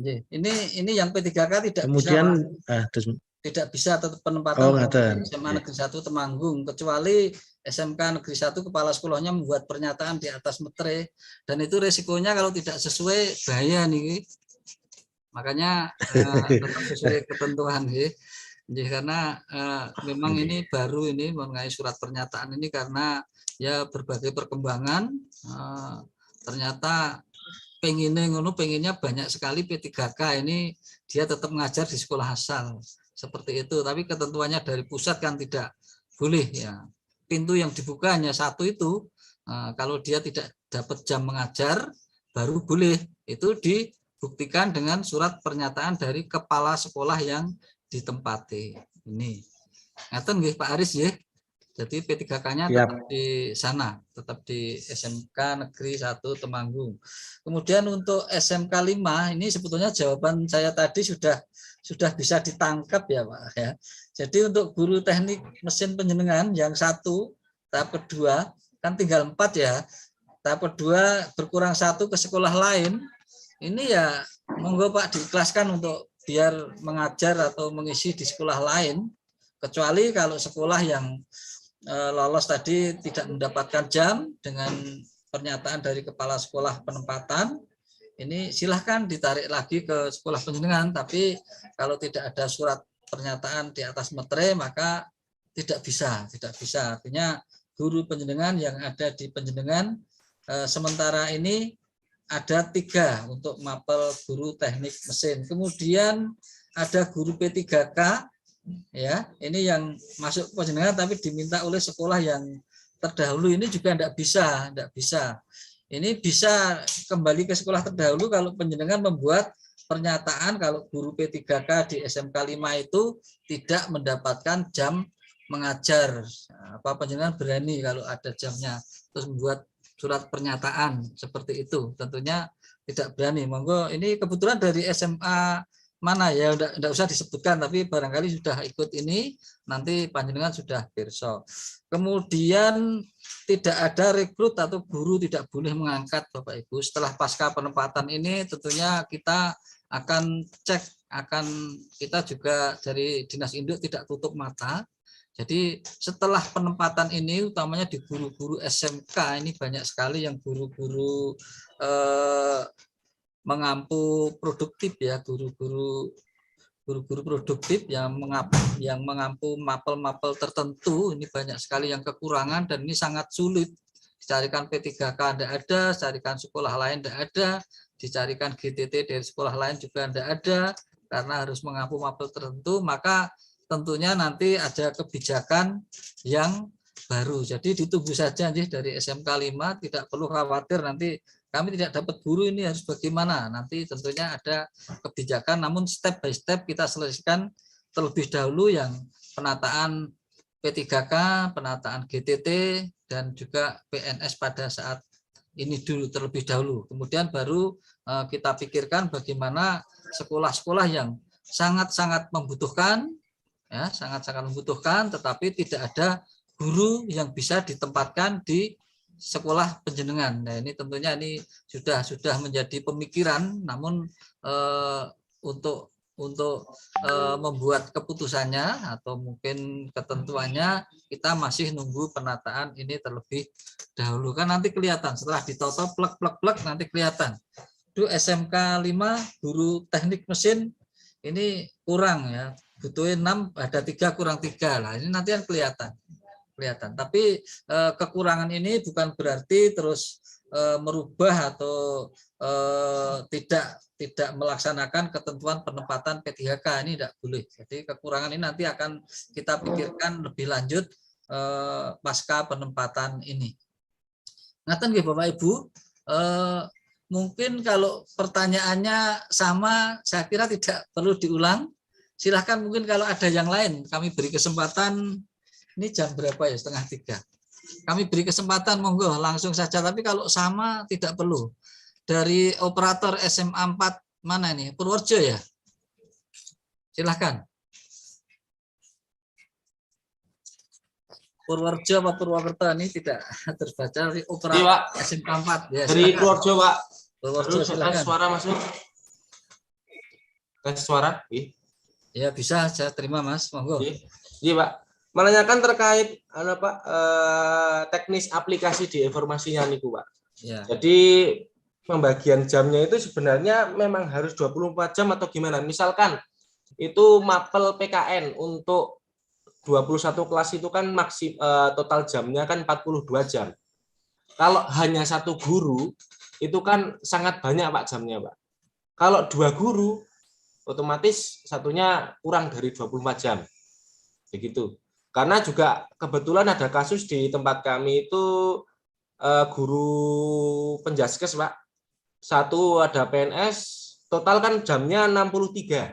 S1: Ini yang P3K tidak
S5: kemudian
S1: bisa, tidak bisa tetap penempatan SMA Negeri 1 Temanggung, kecuali SMK Negeri 1 kepala sekolahnya membuat pernyataan di atas metre, dan itu resikonya kalau tidak sesuai bahaya nih. Makanya tetap sesuai ketentuan ya. Karena memang ini baru ini mengenai surat pernyataan ini, karena ya berbagai perkembangan ternyata pengennya banyak sekali P3K ini dia tetap mengajar di sekolah asal seperti itu, tapi ketentuannya dari pusat kan tidak boleh ya. Pintu yang dibuka hanya 1 itu, kalau dia tidak dapat jam mengajar baru boleh, itu dibuktikan dengan surat pernyataan dari kepala sekolah yang ditempati. Ini ngaten nggih Pak Aris ya. Jadi P3K-nya tetap di sana, tetap di SMK Negeri 1 Temanggung. Kemudian untuk SMK 5 ini sebetulnya jawaban saya tadi sudah sudah bisa ditangkap ya Pak ya. Jadi untuk guru teknik mesin penjenengan yang 1 tahap kedua kan tinggal 4 ya. Tahap kedua berkurang 1 ke sekolah lain. Ini ya monggo Pak diikhlaskan untuk biar mengajar atau mengisi di sekolah lain. Kecuali kalau sekolah yang lolos tadi tidak mendapatkan jam dengan pernyataan dari kepala sekolah penempatan, ini silahkan ditarik lagi ke sekolah penjenengan. Tapi kalau tidak ada surat pernyataan di atas meterai maka tidak bisa. Artinya guru penjenengan yang ada di penjenengan sementara ini ada 3 untuk mapel guru teknik mesin. Kemudian ada guru P3K. Ya, ini yang masuk penjenengan tapi diminta oleh sekolah yang terdahulu, ini juga tidak bisa. Ini bisa kembali ke sekolah terdahulu kalau penjenengan membuat pernyataan kalau guru P3K di SMK 5 itu tidak mendapatkan jam mengajar. Apa penjenengan berani kalau ada jamnya terus membuat surat pernyataan seperti itu? Tentunya tidak berani. Monggo, ini kebetulan dari SMA mana ya, enggak usah disebutkan, tapi barangkali sudah ikut ini, nanti panjenengan sudah pirsa. Kemudian tidak ada rekrut atau guru tidak boleh mengangkat Bapak Ibu. Setelah pasca penempatan ini tentunya kita akan cek, kita juga dari Dinas Induk tidak tutup mata. Jadi setelah penempatan ini utamanya di guru-guru SMK ini banyak sekali yang guru-guru mengampu produktif ya, guru-guru produktif yang mengampu mapel-mapel tertentu, ini banyak sekali yang kekurangan dan ini sangat sulit. Dicarikan P3K tidak ada, carikan sekolah lain tidak ada, dicarikan GTT dari sekolah lain juga tidak ada, karena harus mengampu mapel tertentu. Maka tentunya nanti ada kebijakan yang baru. Jadi ditunggu saja dari SMK 5, tidak perlu khawatir nanti kami tidak dapat guru, ini harus bagaimana. Nanti tentunya ada kebijakan, namun step by step kita selesaikan terlebih dahulu yang penataan P3K, penataan GTT, dan juga PNS pada saat ini dulu terlebih dahulu. Kemudian baru kita pikirkan bagaimana sekolah-sekolah yang sangat-sangat membutuhkan, ya, sangat-sangat membutuhkan, tetapi tidak ada guru yang bisa ditempatkan di sekolah penjenengan. Nah, ini tentunya ini sudah menjadi pemikiran, namun untuk membuat keputusannya atau mungkin ketentuannya kita masih nunggu penataan ini terlebih dahulu. Kan nanti kelihatan setelah ditoto plek nanti kelihatan. Itu SMK 5 guru teknik mesin ini kurang ya, butuhin 6, ada 3 kurang 3 lah. Ini nanti kan kelihatan. Tapi kekurangan ini bukan berarti terus merubah atau tidak melaksanakan ketentuan penempatan P3K, ini tidak boleh. Jadi kekurangan ini nanti akan kita pikirkan lebih lanjut pasca penempatan ini. Ngaten nggih Bapak Ibu, mungkin kalau pertanyaannya sama, saya kira tidak perlu diulang. Silahkan mungkin kalau ada yang lain, kami beri kesempatan. Ini jam berapa ya? 2:30. Kami beri kesempatan, monggo langsung saja. Tapi kalau sama tidak perlu. Dari operator SMA 4 mana ini? Purworejo ya? Silahkan. Purworejo apa Purwokerto ini tidak terbaca. Dari operator SMK 4 ya.
S7: Dari Purworejo Pak.
S1: Purworejo, silakan.
S7: Tes suara masuk. Tes suara?
S1: Ya bisa, saya terima Mas, monggo.
S7: Iya Pak. Menanyakan terkait Pak, teknis aplikasi di informasinya niku Pak.
S1: Ya.
S7: Jadi pembagian jamnya itu sebenarnya memang harus 24 jam atau gimana? Misalkan itu mapel PKN untuk 21 kelas itu kan total jamnya kan 42 jam. Kalau hanya 1 guru itu kan sangat banyak Pak jamnya Pak. Kalau 2 guru otomatis satunya kurang dari 24 jam. Begitu. Karena juga kebetulan ada kasus di tempat kami itu guru penjaskes Pak. 1 ada PNS, total kan jamnya 63.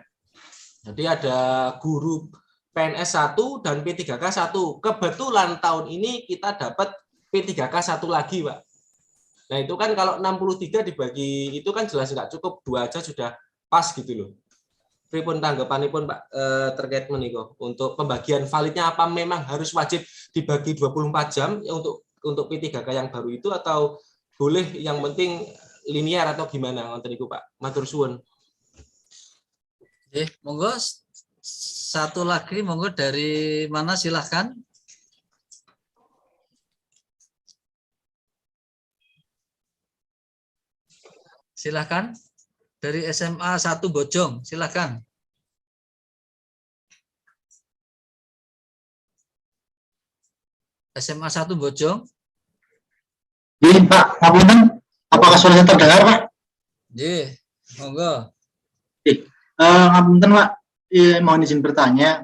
S7: Jadi ada guru PNS 1 dan P3K 1. Kebetulan tahun ini kita dapat P3K 1 lagi Pak. Nah itu kan kalau 63 dibagi itu kan jelas nggak cukup, 2 aja sudah pas gitu loh. pripun tanggapanipun Pak terkait menika untuk pembagian validnya, apa memang harus wajib dibagi 24 jam ya untuk P3K yang baru itu, atau boleh yang penting linear atau gimana ngoten niku Pak? Matur suwun.
S1: Monggo satu lagi, monggo dari mana silahkan. Silahkan dari SMA 1 Bojong, silahkan. SMA 1 Bojong.
S8: Iya Pak, apakah suara saya terdengar Pak?
S1: Iya, monggo.
S8: Ngapunten Pak, mohon izin bertanya.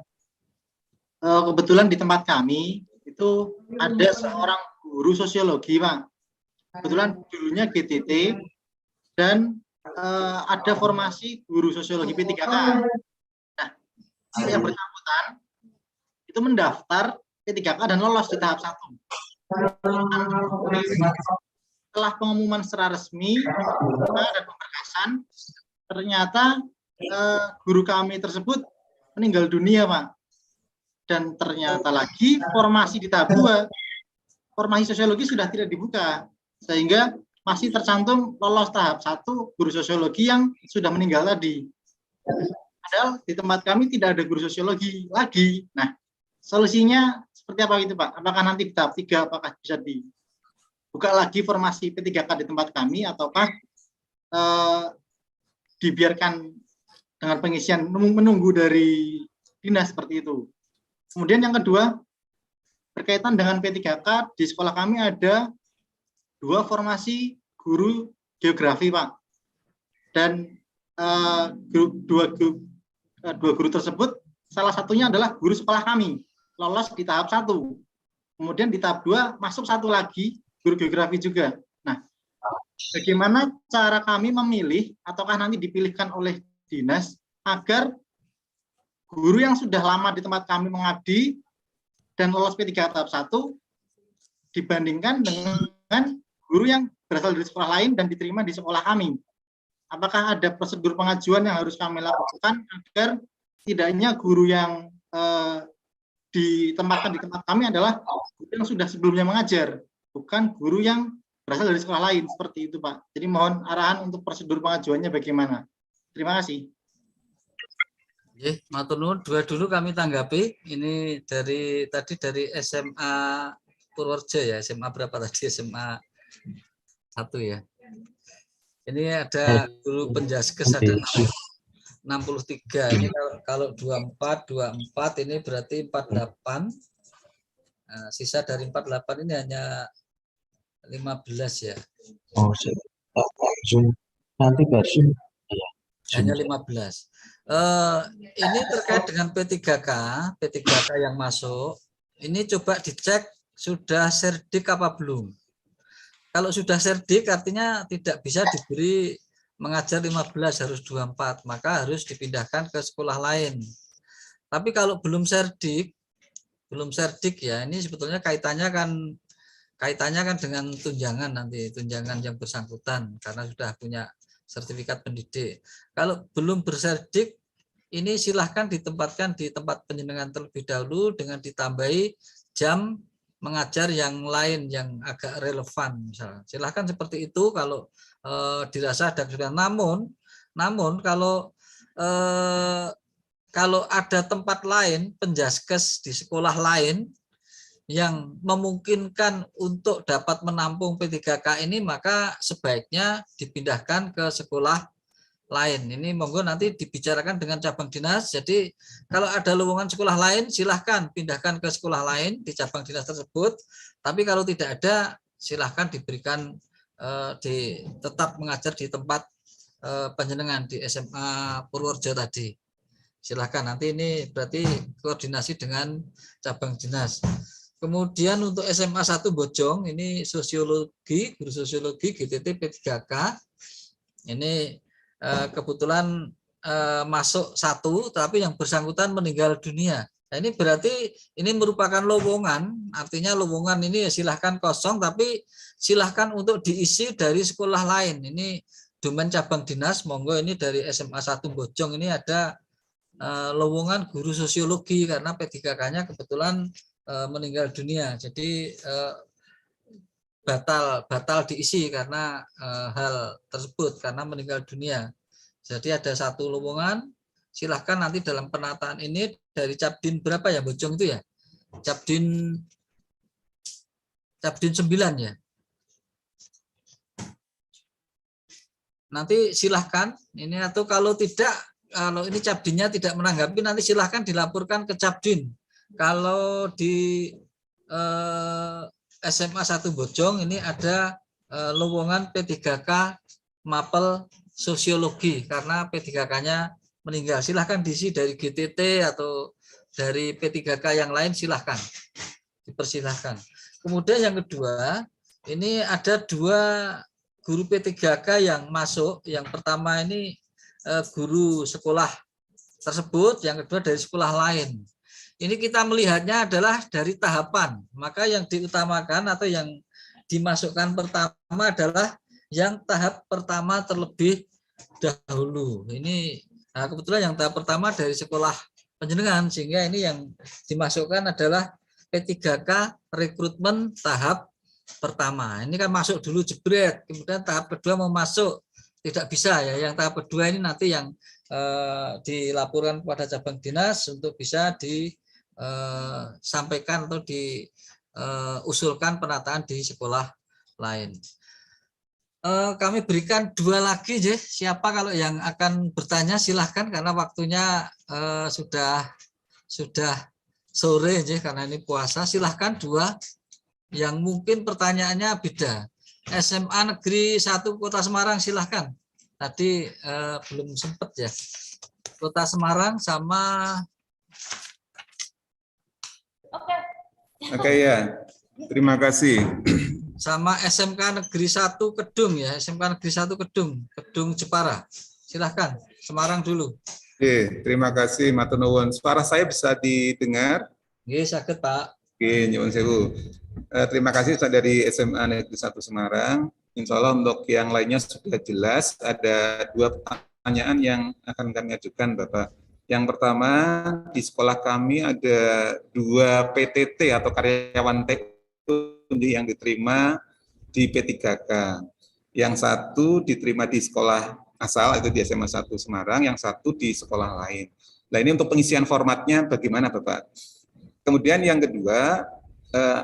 S8: Kebetulan di tempat kami itu ada seorang guru sosiologi Pak. Kebetulan dulunya GTT dan ada formasi guru sosiologi P3K. Nah, yang bersangkutan itu mendaftar P3K dan lolos di tahap 1. Setelah pengumuman secara resmi dan pemberkasan, ternyata guru kami tersebut meninggal dunia Pak. Dan ternyata lagi formasi di tahap 2, formasi sosiologi sudah tidak dibuka, sehingga masih tercantum lolos tahap 1 guru sosiologi yang sudah meninggal tadi. Padahal di tempat kami tidak ada guru sosiologi lagi. Nah, solusinya seperti apa gitu Pak? Apakah nanti di tahap 3 apakah bisa dibuka lagi formasi P3K di tempat kami, ataukah dibiarkan dengan pengisian menunggu dari dinas seperti itu? Kemudian yang kedua, berkaitan dengan P3K, di sekolah kami ada 2 formasi guru geografi Pak, dan dua guru tersebut salah satunya adalah guru sekolah kami, lolos di tahap 1, kemudian di tahap 2 masuk satu lagi guru geografi juga. Nah, bagaimana cara kami memilih ataukah nanti dipilihkan oleh dinas agar guru yang sudah lama di tempat kami mengabdi dan lolos P3K tahap 1 dibandingkan dengan guru yang berasal dari sekolah lain dan diterima di sekolah kami? Apakah ada prosedur pengajuan yang harus kami lakukan agar tidaknya guru yang ditempatkan di tempat kami adalah guru yang sudah sebelumnya mengajar, bukan guru yang berasal dari sekolah lain, seperti itu Pak. Jadi mohon arahan untuk prosedur pengajuannya bagaimana. Terima kasih.
S1: Matur nuwun, dua dulu kami tanggapi. Ini dari tadi dari SMA Purworejo ya, SMA berapa tadi? SMA 1 ya. Ini ada guru penjaskes ada 63. Ini kalau 24 ini berarti 48. Nah, sisa dari 48 ini hanya 15 ya.
S5: Oh, Zoom nanti Zoom.
S1: Hanya 15. Ini terkait dengan P3K yang masuk. Ini coba dicek sudah serdik apa belum. Kalau sudah serdik artinya tidak bisa diberi mengajar 15, harus 24, maka harus dipindahkan ke sekolah lain. Tapi kalau belum serdik ya, ini sebetulnya kaitannya kan dengan tunjangan nanti, tunjangan yang bersangkutan karena sudah punya sertifikat pendidik. Kalau belum berserdik, ini silahkan ditempatkan di tempat penjenengan terlebih dahulu dengan ditambahi jam mengajar yang lain yang agak relevan misalnya. Silahkan seperti itu kalau dirasa ada kesulitan. Namun kalau ada tempat lain, penjaskes di sekolah lain yang memungkinkan untuk dapat menampung P3K ini, maka sebaiknya dipindahkan ke sekolah lain. Ini monggo nanti dibicarakan dengan cabang dinas. Jadi kalau ada lowongan sekolah lain, silahkan pindahkan ke sekolah lain di cabang dinas tersebut. Tapi kalau tidak ada, silahkan diberikan tetap mengajar di tempat panjenengan di SMA Purworejo tadi. Silahkan, nanti ini berarti koordinasi dengan cabang dinas. Kemudian untuk SMA 1 Bojong, ini sosiologi, guru sosiologi GTT P3K. Ini kebetulan masuk 1, tapi yang bersangkutan meninggal dunia. Nah, ini berarti ini merupakan lowongan, artinya lowongan ini ya silahkan kosong, tapi silahkan untuk diisi dari sekolah lain. Ini domain cabang dinas, monggo ini dari SMA 1 Bojong ini ada lowongan guru sosiologi karena P3K-nya kebetulan meninggal dunia. Jadi batal diisi karena hal tersebut karena meninggal dunia. Jadi ada satu lowongan, silahkan nanti dalam penataan ini dari Capdin berapa ya Bojong itu ya? Capdin 9 ya. Nanti silahkan ini, atau kalau ini Capdinnya tidak menanggapi, nanti silahkan dilaporkan ke Capdin. Kalau di SMA 1 Bojong ini ada lowongan P3K Mapel Sosiologi karena P3K-nya meninggal. Silahkan diisi dari GTT atau dari P3K yang lain, silahkan dipersilahkan. Kemudian yang kedua, ini ada 2 guru P3K yang masuk. Yang pertama ini guru sekolah tersebut, yang kedua dari sekolah lain. Ini kita melihatnya adalah dari tahapan, maka yang diutamakan atau yang dimasukkan pertama adalah yang tahap pertama terlebih dahulu. Ini kebetulan yang tahap pertama dari sekolah panjenengan, sehingga ini yang dimasukkan adalah P3K rekrutmen tahap pertama. Ini kan masuk dulu jebret, kemudian tahap kedua mau masuk tidak bisa ya. Yang tahap kedua ini nanti yang dilaporkan kepada cabang dinas untuk bisa disampaikan atau diusulkan penataan di sekolah lain. Kami berikan 2 lagi, siapa kalau yang akan bertanya silahkan karena waktunya sudah sore karena ini puasa. Silahkan 2 yang mungkin pertanyaannya beda. SMA Negeri 1 Kota Semarang silahkan. Tadi belum sempat ya. Kota Semarang sama.
S9: Oke ya, terima kasih.
S1: Sama SMK Negeri 1 Kedung ya, SMK Negeri 1 Kedung Jepara. Silahkan, Semarang dulu.
S9: Oke, terima kasih matur nuwun. Suara saya bisa didengar?
S1: Nggih, saged Pak.
S9: Oke, nyuwun sewu. Terima kasih saya dari SMA Negeri 1 Semarang. Insya Allah untuk yang lainnya sudah jelas. Ada 2 pertanyaan yang akan kami ajukan, Bapak. Yang pertama, di sekolah kami ada 2 PTT atau karyawan TK yang diterima di P3K. Yang satu diterima di sekolah asal, itu di SMA 1 Semarang, yang satu di sekolah lain. Nah, ini untuk pengisian formatnya bagaimana, Bapak? Kemudian yang kedua,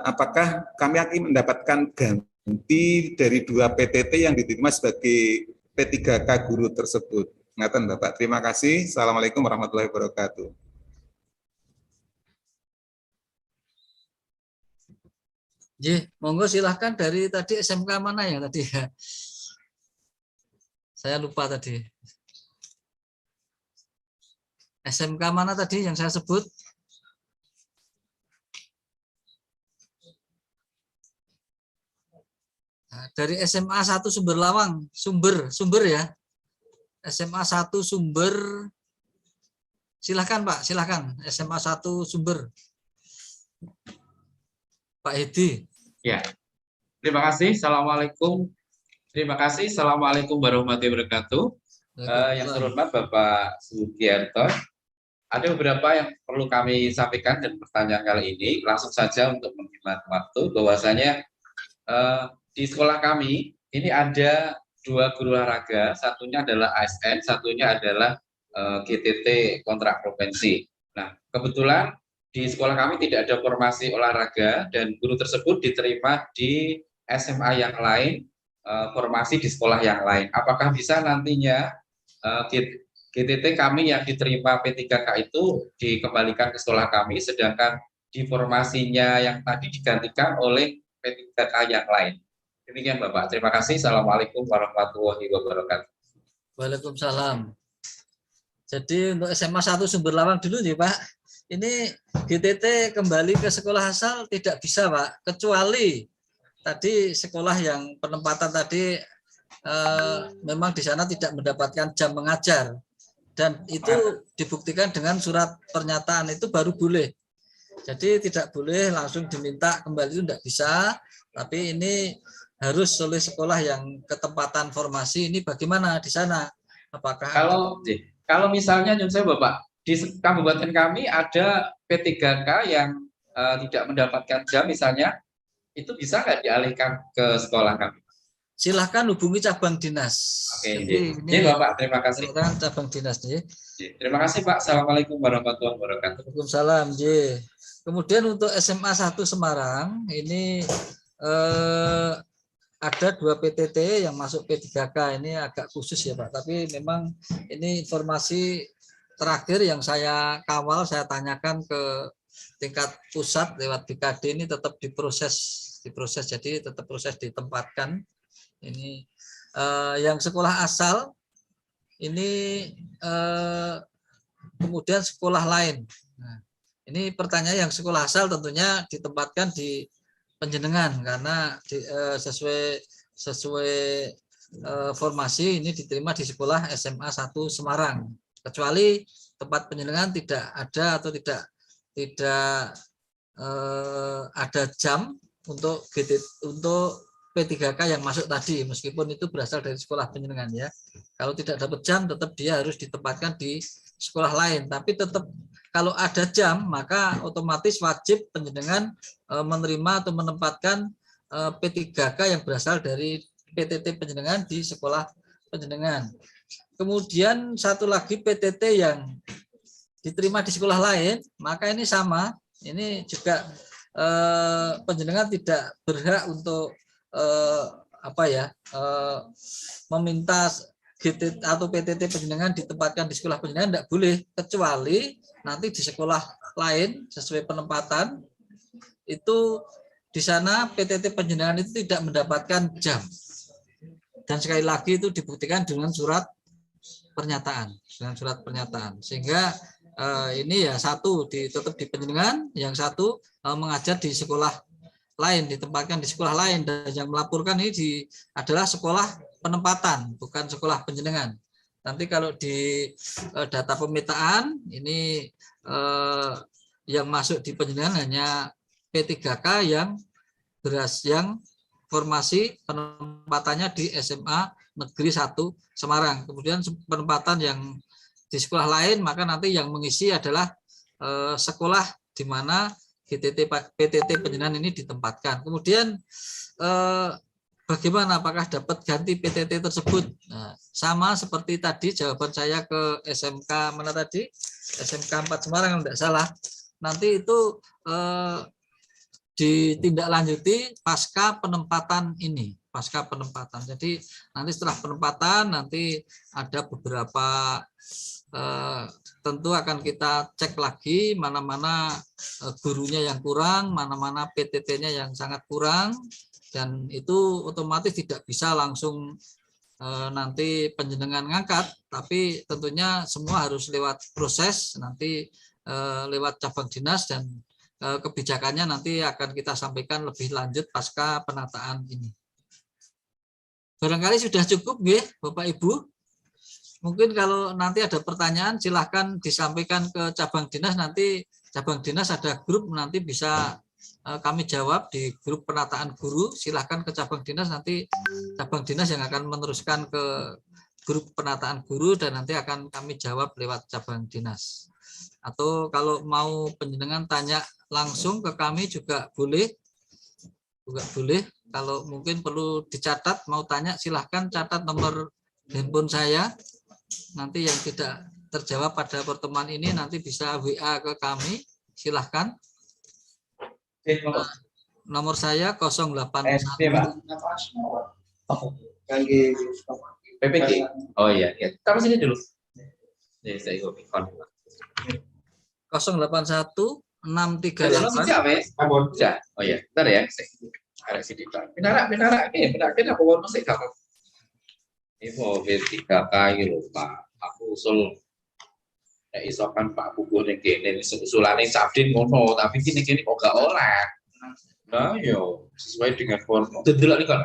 S9: apakah kami akan mendapatkan ganti dari 2 PTT yang diterima sebagai P3K guru tersebut? Ngaten, Bapak. Terima kasih. Assalamualaikum warahmatullahi wabarakatuh.
S1: Monggo silahkan dari tadi SMK mana ya tadi ya? Saya lupa tadi. SMK mana tadi yang saya sebut? Nah, dari SMA 1 Sumber Lawang, sumber ya. SMA 1 Sumber. Silahkan Pak, silahkan. SMA 1 Sumber. Pak Hedi.
S10: Ya, terima kasih. Assalamualaikum. Terima kasih. Assalamualaikum warahmatullahi wabarakatuh. Yang terhormat Bapak Sugiarto, ada beberapa yang perlu kami sampaikan dan pertanyaan kali ini. Langsung saja untuk menghemat waktu, bahwasanya di sekolah kami ini ada 2 guru olahraga, satunya adalah ASN, satunya adalah GTT kontrak provinsi. Nah, kebetulan di sekolah kami tidak ada formasi olahraga dan guru tersebut diterima di SMA yang lain, formasi di sekolah yang lain. Apakah bisa nantinya GTT kami yang diterima P3K itu dikembalikan ke sekolah kami, sedangkan di formasinya yang tadi digantikan oleh P3K yang lain? Demikian Bapak. Terima kasih. Assalamualaikum warahmatullahi wabarakatuh.
S1: Waalaikumsalam. Jadi untuk SMA 1 Sumber Lawang dulu nih Pak. Ini GTT kembali ke sekolah asal tidak bisa Pak, kecuali tadi sekolah yang penempatan tadi memang di sana tidak mendapatkan jam mengajar, dan itu dibuktikan dengan surat pernyataan itu baru boleh. Jadi tidak boleh langsung diminta kembali, itu tidak bisa, tapi ini harus oleh sekolah yang ketempatan formasi. Ini bagaimana di sana? Apakah
S10: kalau misalnya nyun saya Bapak, di kabupaten kami ada P3K yang tidak mendapatkan jam misalnya, itu bisa nggak dialihkan ke sekolah kami?
S1: Silahkan hubungi cabang dinas.
S10: Oke,
S1: Jadi
S10: ini Bapak, terima kasih.
S1: Cabang dinas nih.
S10: Terima kasih Pak. Assalamualaikum warahmatullahi wabarakatuh.
S1: Waalaikumsalam. Kemudian untuk SMA 1 Semarang ini ada 2 PTT yang masuk P3K, ini agak khusus ya Pak. Tapi memang ini informasi terakhir yang saya kawal, saya tanyakan ke tingkat pusat lewat BKD, ini tetap diproses, jadi tetap proses ditempatkan. Ini yang sekolah asal ini kemudian sekolah lain. Nah, ini pertanyaan yang sekolah asal tentunya ditempatkan di Panjenengan karena sesuai formasi ini diterima di sekolah SMA 1 Semarang. Kecuali tempat Panjenengan tidak ada atau tidak ada jam untuk P3K yang masuk tadi, meskipun itu berasal dari sekolah Panjenengan ya. Kalau tidak dapat jam, tetap dia harus ditempatkan di sekolah lain. Tapi tetap kalau ada jam, maka otomatis wajib Panjenengan menerima atau menempatkan P3K yang berasal dari PTT Panjenengan di sekolah Panjenengan. Kemudian satu lagi PTT yang diterima di sekolah lain, maka ini sama. Ini juga Panjenengan tidak berhak untuk meminta GT atau PTT Panjenengan ditempatkan di sekolah Panjenengan, tidak boleh, kecuali nanti di sekolah lain sesuai penempatan itu di sana PTT Panjenengan itu tidak mendapatkan jam, dan sekali lagi itu dibuktikan dengan surat pernyataan, sehingga ini ya satu tetap di Panjenengan, yang satu mengajar di sekolah lain, ditempatkan di sekolah lain, dan yang melaporkan ini adalah sekolah penempatan, bukan sekolah Panjenengan. Nanti kalau di data pemetaan ini yang masuk di Panjenengan hanya P3K yang formasi penempatannya di SMA Negeri 1 Semarang. Kemudian penempatan yang di sekolah lain, maka nanti yang mengisi adalah sekolah di mana PTT Panjenengan ini ditempatkan. Kemudian bagaimana, apakah dapat ganti PTT tersebut? Nah, sama seperti tadi jawaban saya ke SMK mana tadi? SMK 4 Semarang kalau tidak salah. Nanti itu ditindaklanjuti pasca penempatan ini, Jadi nanti setelah penempatan nanti ada beberapa tentu akan kita cek lagi mana-mana gurunya yang kurang, mana-mana PTT-nya yang sangat kurang, dan itu otomatis tidak bisa langsung nanti Panjenengan ngangkat, tapi tentunya semua harus lewat proses, nanti lewat cabang dinas, dan kebijakannya nanti akan kita sampaikan lebih lanjut pasca penataan ini. Barangkali sudah cukup ya Bapak Ibu. Mungkin kalau nanti ada pertanyaan silahkan disampaikan ke cabang dinas, nanti cabang dinas ada grup, nanti bisa kami jawab di grup penataan guru. Silahkan ke cabang dinas, nanti cabang dinas yang akan meneruskan ke grup penataan guru, dan nanti akan kami jawab lewat cabang dinas. Atau kalau mau Panjenengan tanya langsung ke kami juga boleh. Kalau mungkin perlu dicatat, mau tanya silahkan catat nomor handphone saya. Nanti yang tidak terjawab pada pertemuan ini nanti bisa WA ke kami, silahkan. Nomor saya 081.
S10: PPG. Oh iya, kamu sini dulu. Ya, saya 081
S1: 638.
S10: Oh iya, bentar ya. Ada sini Pak. Benar kita bawa musik kamu. Ini mau P3K lho Pak. Aku usul isokan Pak Buku ning kene usulane Sabdin ngono, tapi gini-gini kok gak oleh. Nah, yo sesuai dengan form. Delok iki kan.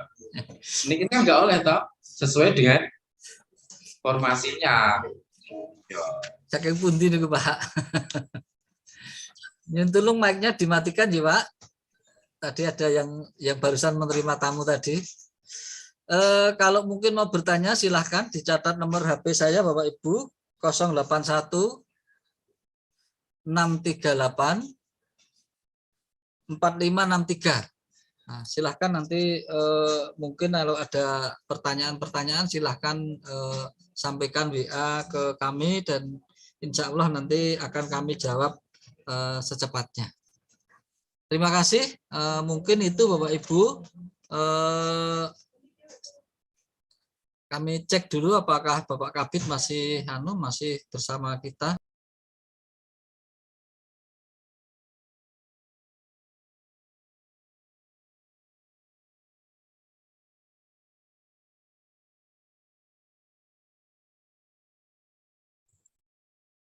S10: Niki kan gak oleh toh, sesuai dengan formasinya. Yo.
S1: Saking pundi niku Pak. Nyun tulung mic-nya dimatikan ya Pak. Tadi ada yang barusan menerima tamu tadi. Kalau mungkin mau bertanya silahkan dicatat nomor HP saya Bapak Ibu 081 638 4563. Nah, silahkan nanti mungkin kalau ada pertanyaan-pertanyaan silahkan sampaikan WA ke kami dan insya Allah nanti akan kami jawab secepatnya. Terima kasih. Mungkin itu Bapak Ibu. Kami cek dulu apakah Bapak Kabid masih bersama kita.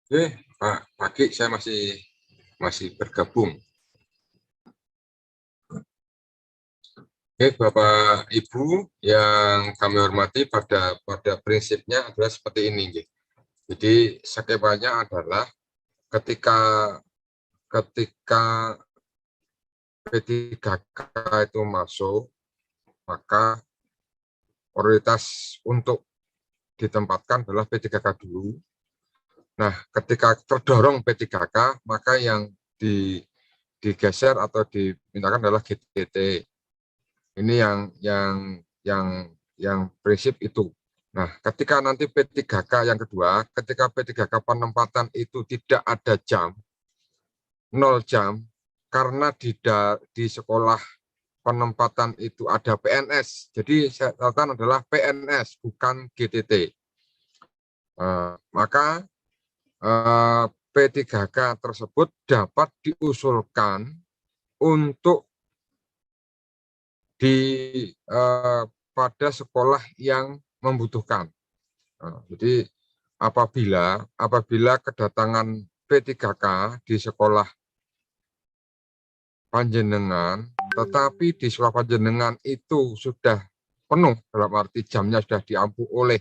S2: Oke, Pak Pagi, saya masih bergabung. Oke, Bapak Ibu yang kami hormati, pada prinsipnya adalah seperti ini. Jadi skemanya adalah ketika P3K itu masuk, maka prioritas untuk ditempatkan adalah P3K dulu. Nah, ketika terdorong P3K, maka yang digeser atau dimintakan adalah GTT. Ini yang prinsip itu. Nah, ketika nanti P3K yang kedua, ketika P3K penempatan itu tidak ada jam, 0 jam, karena di sekolah penempatan itu ada PNS. Jadi catatan adalah PNS, bukan GTT. Maka P3K tersebut dapat diusulkan untuk pada sekolah yang membutuhkan. Jadi apabila kedatangan P3K di sekolah panjenengan, tetapi di sekolah panjenengan itu sudah penuh, dalam arti jamnya sudah diampu oleh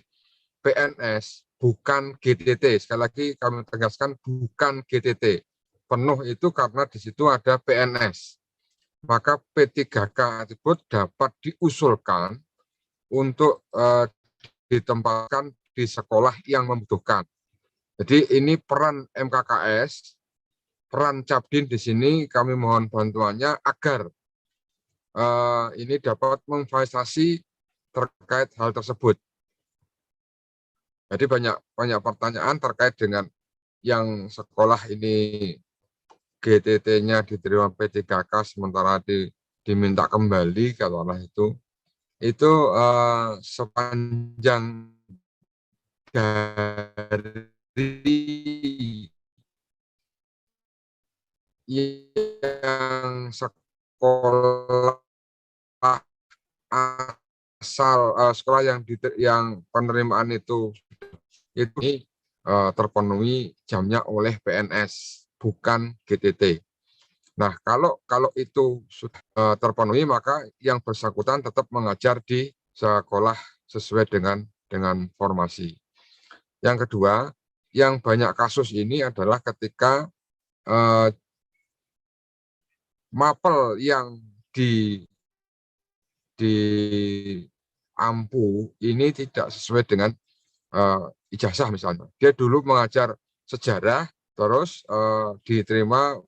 S2: PNS, bukan GTT. Sekali lagi kami tegaskan, bukan GTT. Penuh itu karena di situ ada PNS. Maka P3K tersebut dapat diusulkan untuk ditempatkan di sekolah yang membutuhkan. Jadi ini peran MKKS, peran Cabdin di sini kami mohon bantuannya agar ini dapat memfasilitasi terkait hal tersebut. Jadi banyak pertanyaan terkait dengan yang sekolah ini GTT-nya diterima P3K sementara diminta kembali katakanlah itu sepanjang dari yang sekolah asal sekolah yang penerimaan itu terpenuhi jamnya oleh PNS, bukan GTT. Nah, kalau itu sudah terpenuhi, maka yang bersangkutan tetap mengajar di sekolah sesuai dengan formasi. Yang kedua, yang banyak kasus ini adalah ketika mapel yang diampu ini tidak sesuai dengan ijazah misalnya. Dia dulu mengajar sejarah, terus diterima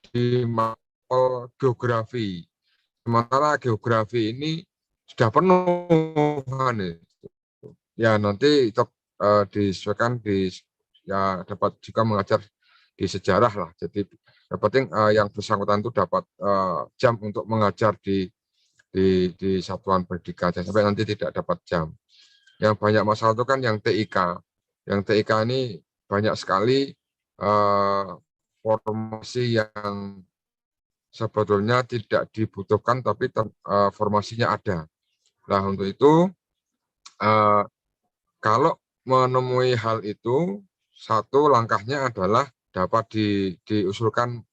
S2: di mapel geografi. Sementara geografi ini sudah penuh. Ya nanti disesuaikan ya dapat juga mengajar di sejarah lah. Jadi yang penting yang bersangkutan itu dapat jam untuk mengajar di satuan pendidikan, sampai nanti tidak dapat jam. Yang banyak masalah itu kan yang TIK. Yang TIK ini banyak sekali formasi yang sebetulnya tidak dibutuhkan, tapi formasinya ada. Nah, untuk itu, kalau menemui hal itu, satu langkahnya adalah dapat diusulkan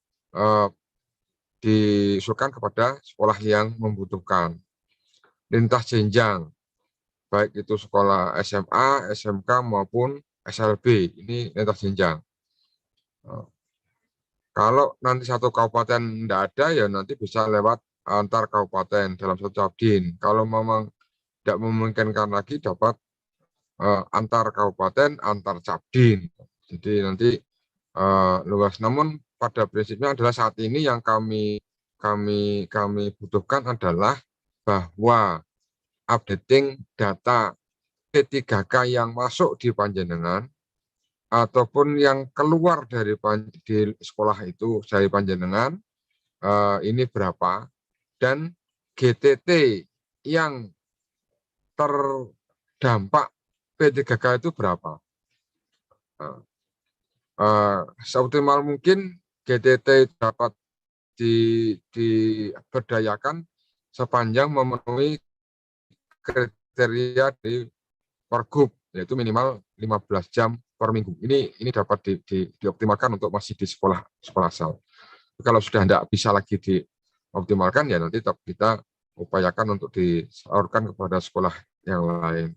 S2: kepada sekolah yang membutuhkan. Lintas jenjang, baik itu sekolah SMA, SMK maupun SLB, ini lintas jenjang. Kalau nanti satu kabupaten tidak ada, ya nanti bisa lewat antar kabupaten dalam satu Cabdin. Kalau memang tidak memungkinkan lagi, dapat antar kabupaten, antar Cabdin. Jadi nanti luas. Namun pada prinsipnya adalah saat ini yang kami butuhkan adalah bahwa updating data P3K yang masuk di Panjenengan ataupun yang keluar dari di sekolah itu dari Panjenengan ini berapa, dan GTT yang terdampak P3K itu berapa. Seoptimal mungkin GTT dapat diberdayakan sepanjang memenuhi kriteria di Pergub, yaitu minimal 15 jam per minggu. Ini dapat dioptimalkan untuk masih di sekolah asal. Kalau sudah tidak bisa lagi dioptimalkan, ya nanti tetap kita upayakan untuk disalurkan kepada sekolah yang lain.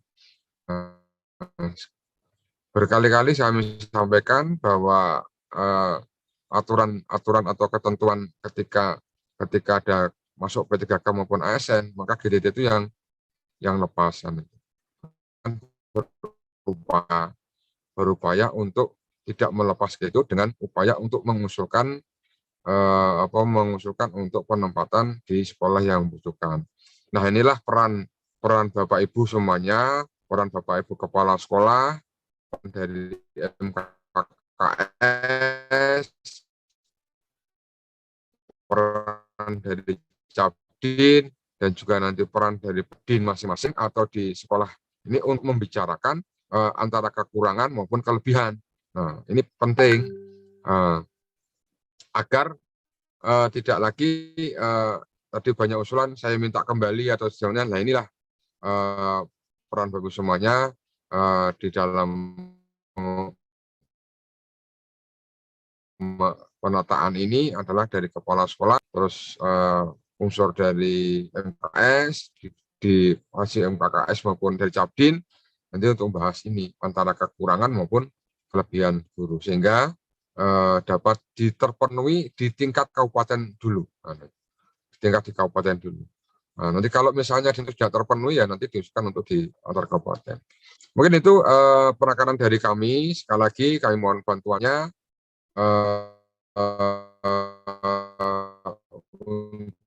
S2: Berkali-kali saya sampaikan bahwa aturan atau ketentuan ketika ada masuk P3K maupun ASN, maka GTT itu yang lepas. Berupaya untuk tidak melepas itu dengan upaya untuk mengusulkan untuk penempatan di sekolah yang membutuhkan. Nah, inilah peran Bapak Ibu semuanya, peran Bapak Ibu kepala sekolah dari MKKS, peran dari Cabdin, dan juga nanti peran dari Din masing-masing atau di sekolah ini untuk membicarakan antara kekurangan maupun kelebihan. Nah, ini penting agar tidak lagi tadi banyak usulan saya minta kembali atau sejalannya. Nah, inilah peran bagus semuanya di dalam penataan ini adalah dari kepala sekolah, terus unsur dari MKS, di MKKS maupun dari Cabdin, nanti untuk membahas ini antara kekurangan maupun kelebihan guru, sehingga dapat terpenuhi di tingkat kabupaten dulu. Tingkat di kabupaten dulu. Nah, nanti kalau misalnya sudah terpenuhi, ya nanti diusulkan untuk di antar kabupaten. Mungkin itu penekanan dari kami. Sekali lagi kami mohon bantuannya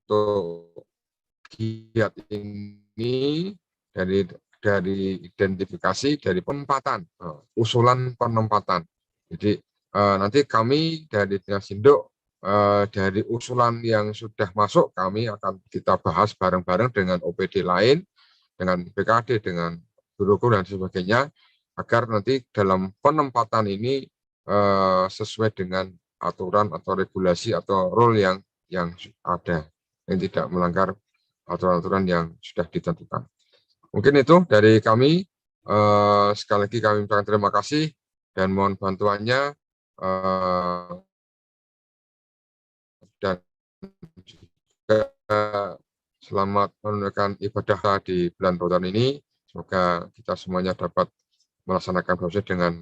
S2: untuk giat ini dari identifikasi, dari penempatan, usulan penempatan. Jadi nanti kami dari Dinas Induk, dari usulan yang sudah masuk, kami akan kita bahas bareng-bareng dengan OPD lain, dengan BKD, dengan guru-guru dan sebagainya, agar nanti dalam penempatan ini sesuai dengan aturan atau regulasi atau rule yang ada, yang tidak melanggar aturan-aturan yang sudah ditentukan. Mungkin itu dari kami. Sekali lagi kami ucapkan terima kasih dan mohon bantuannya, dan juga selamat menunaikan ibadah di bulan Ramadan ini. Semoga kita semuanya dapat melaksanakan proses dengan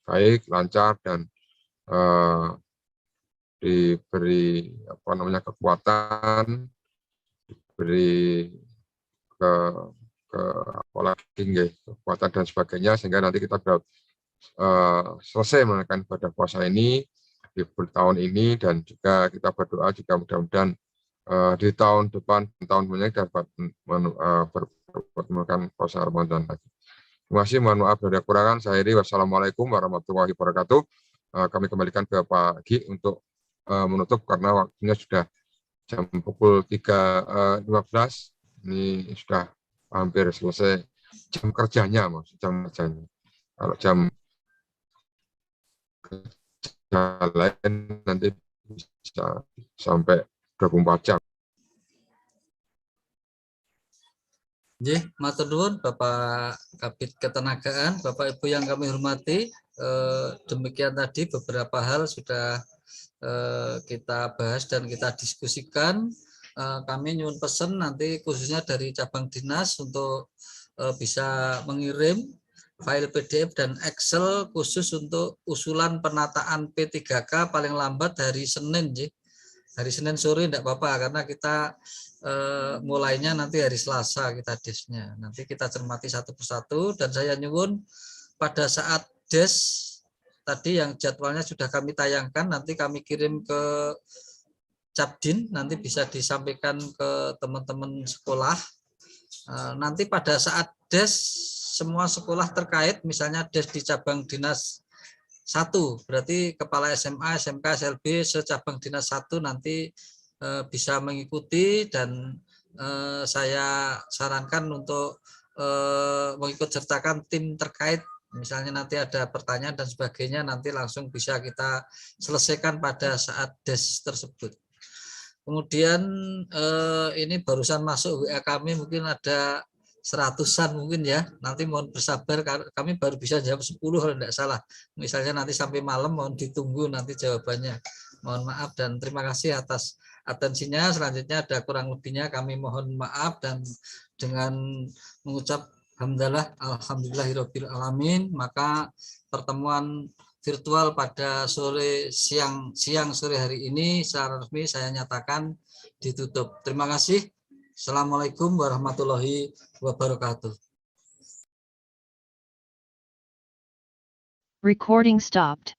S2: baik, lancar, dan diberi kekuatan, diberi kekuatan dan sebagainya, sehingga nanti kita selesai menunaikan ibadah puasa ini di tahun ini, dan juga kita berdoa juga mudah-mudahan di tahun depan, tahun berikutnya dapat menunaikan puasa Ramadan lagi. Terima kasih, mohon maaf dari kekurangan. Saya Iri, wassalamualaikum warahmatullahi wabarakatuh. Kami kembalikan ke Pak Gi untuk menutup karena waktunya sudah jam pukul 3.15. Ini sudah hampir selesai jam kerjanya, jam kerjanya. Kalau jam kerja lain nanti bisa sampai 24 jam.
S1: Matur nuwun Bapak Kabid Ketenagaan, Bapak Ibu yang kami hormati. Demikian tadi beberapa hal sudah kita bahas dan kita diskusikan. Kami nyuwun pesen nanti khususnya dari cabang dinas untuk bisa mengirim file PDF dan Excel khusus untuk usulan penataan P3K paling lambat hari Senin, hari Senin sore enggak apa-apa, karena kita mulainya nanti hari Selasa kita desnya. Nanti kita cermati satu persatu, dan saya nyuwun pada saat des tadi yang jadwalnya sudah kami tayangkan, nanti kami kirim ke Capdin, nanti bisa disampaikan ke teman-teman sekolah. Nanti pada saat des semua sekolah terkait, misalnya des di cabang dinas 1, berarti kepala SMA, SMK, SLB secabang dinas 1 nanti bisa mengikuti, dan saya sarankan untuk mengikut sertakan tim terkait. Misalnya nanti ada pertanyaan dan sebagainya, nanti langsung bisa kita selesaikan pada saat des tersebut. Kemudian ini barusan masuk WA kami, mungkin ada 100-an mungkin ya. Nanti mohon bersabar, kami baru bisa jawab 10 kalau tidak salah. Misalnya nanti sampai malam, mohon ditunggu nanti jawabannya. Mohon maaf dan terima kasih atas atensinya. Selanjutnya ada kurang lebihnya kami mohon maaf, dan dengan mengucap alhamdulillahirabbil alamin, maka pertemuan virtual pada siang sore hari ini secara resmi saya nyatakan ditutup. Terima kasih. Assalamualaikum warahmatullahi wabarakatuh.
S11: Recording stopped.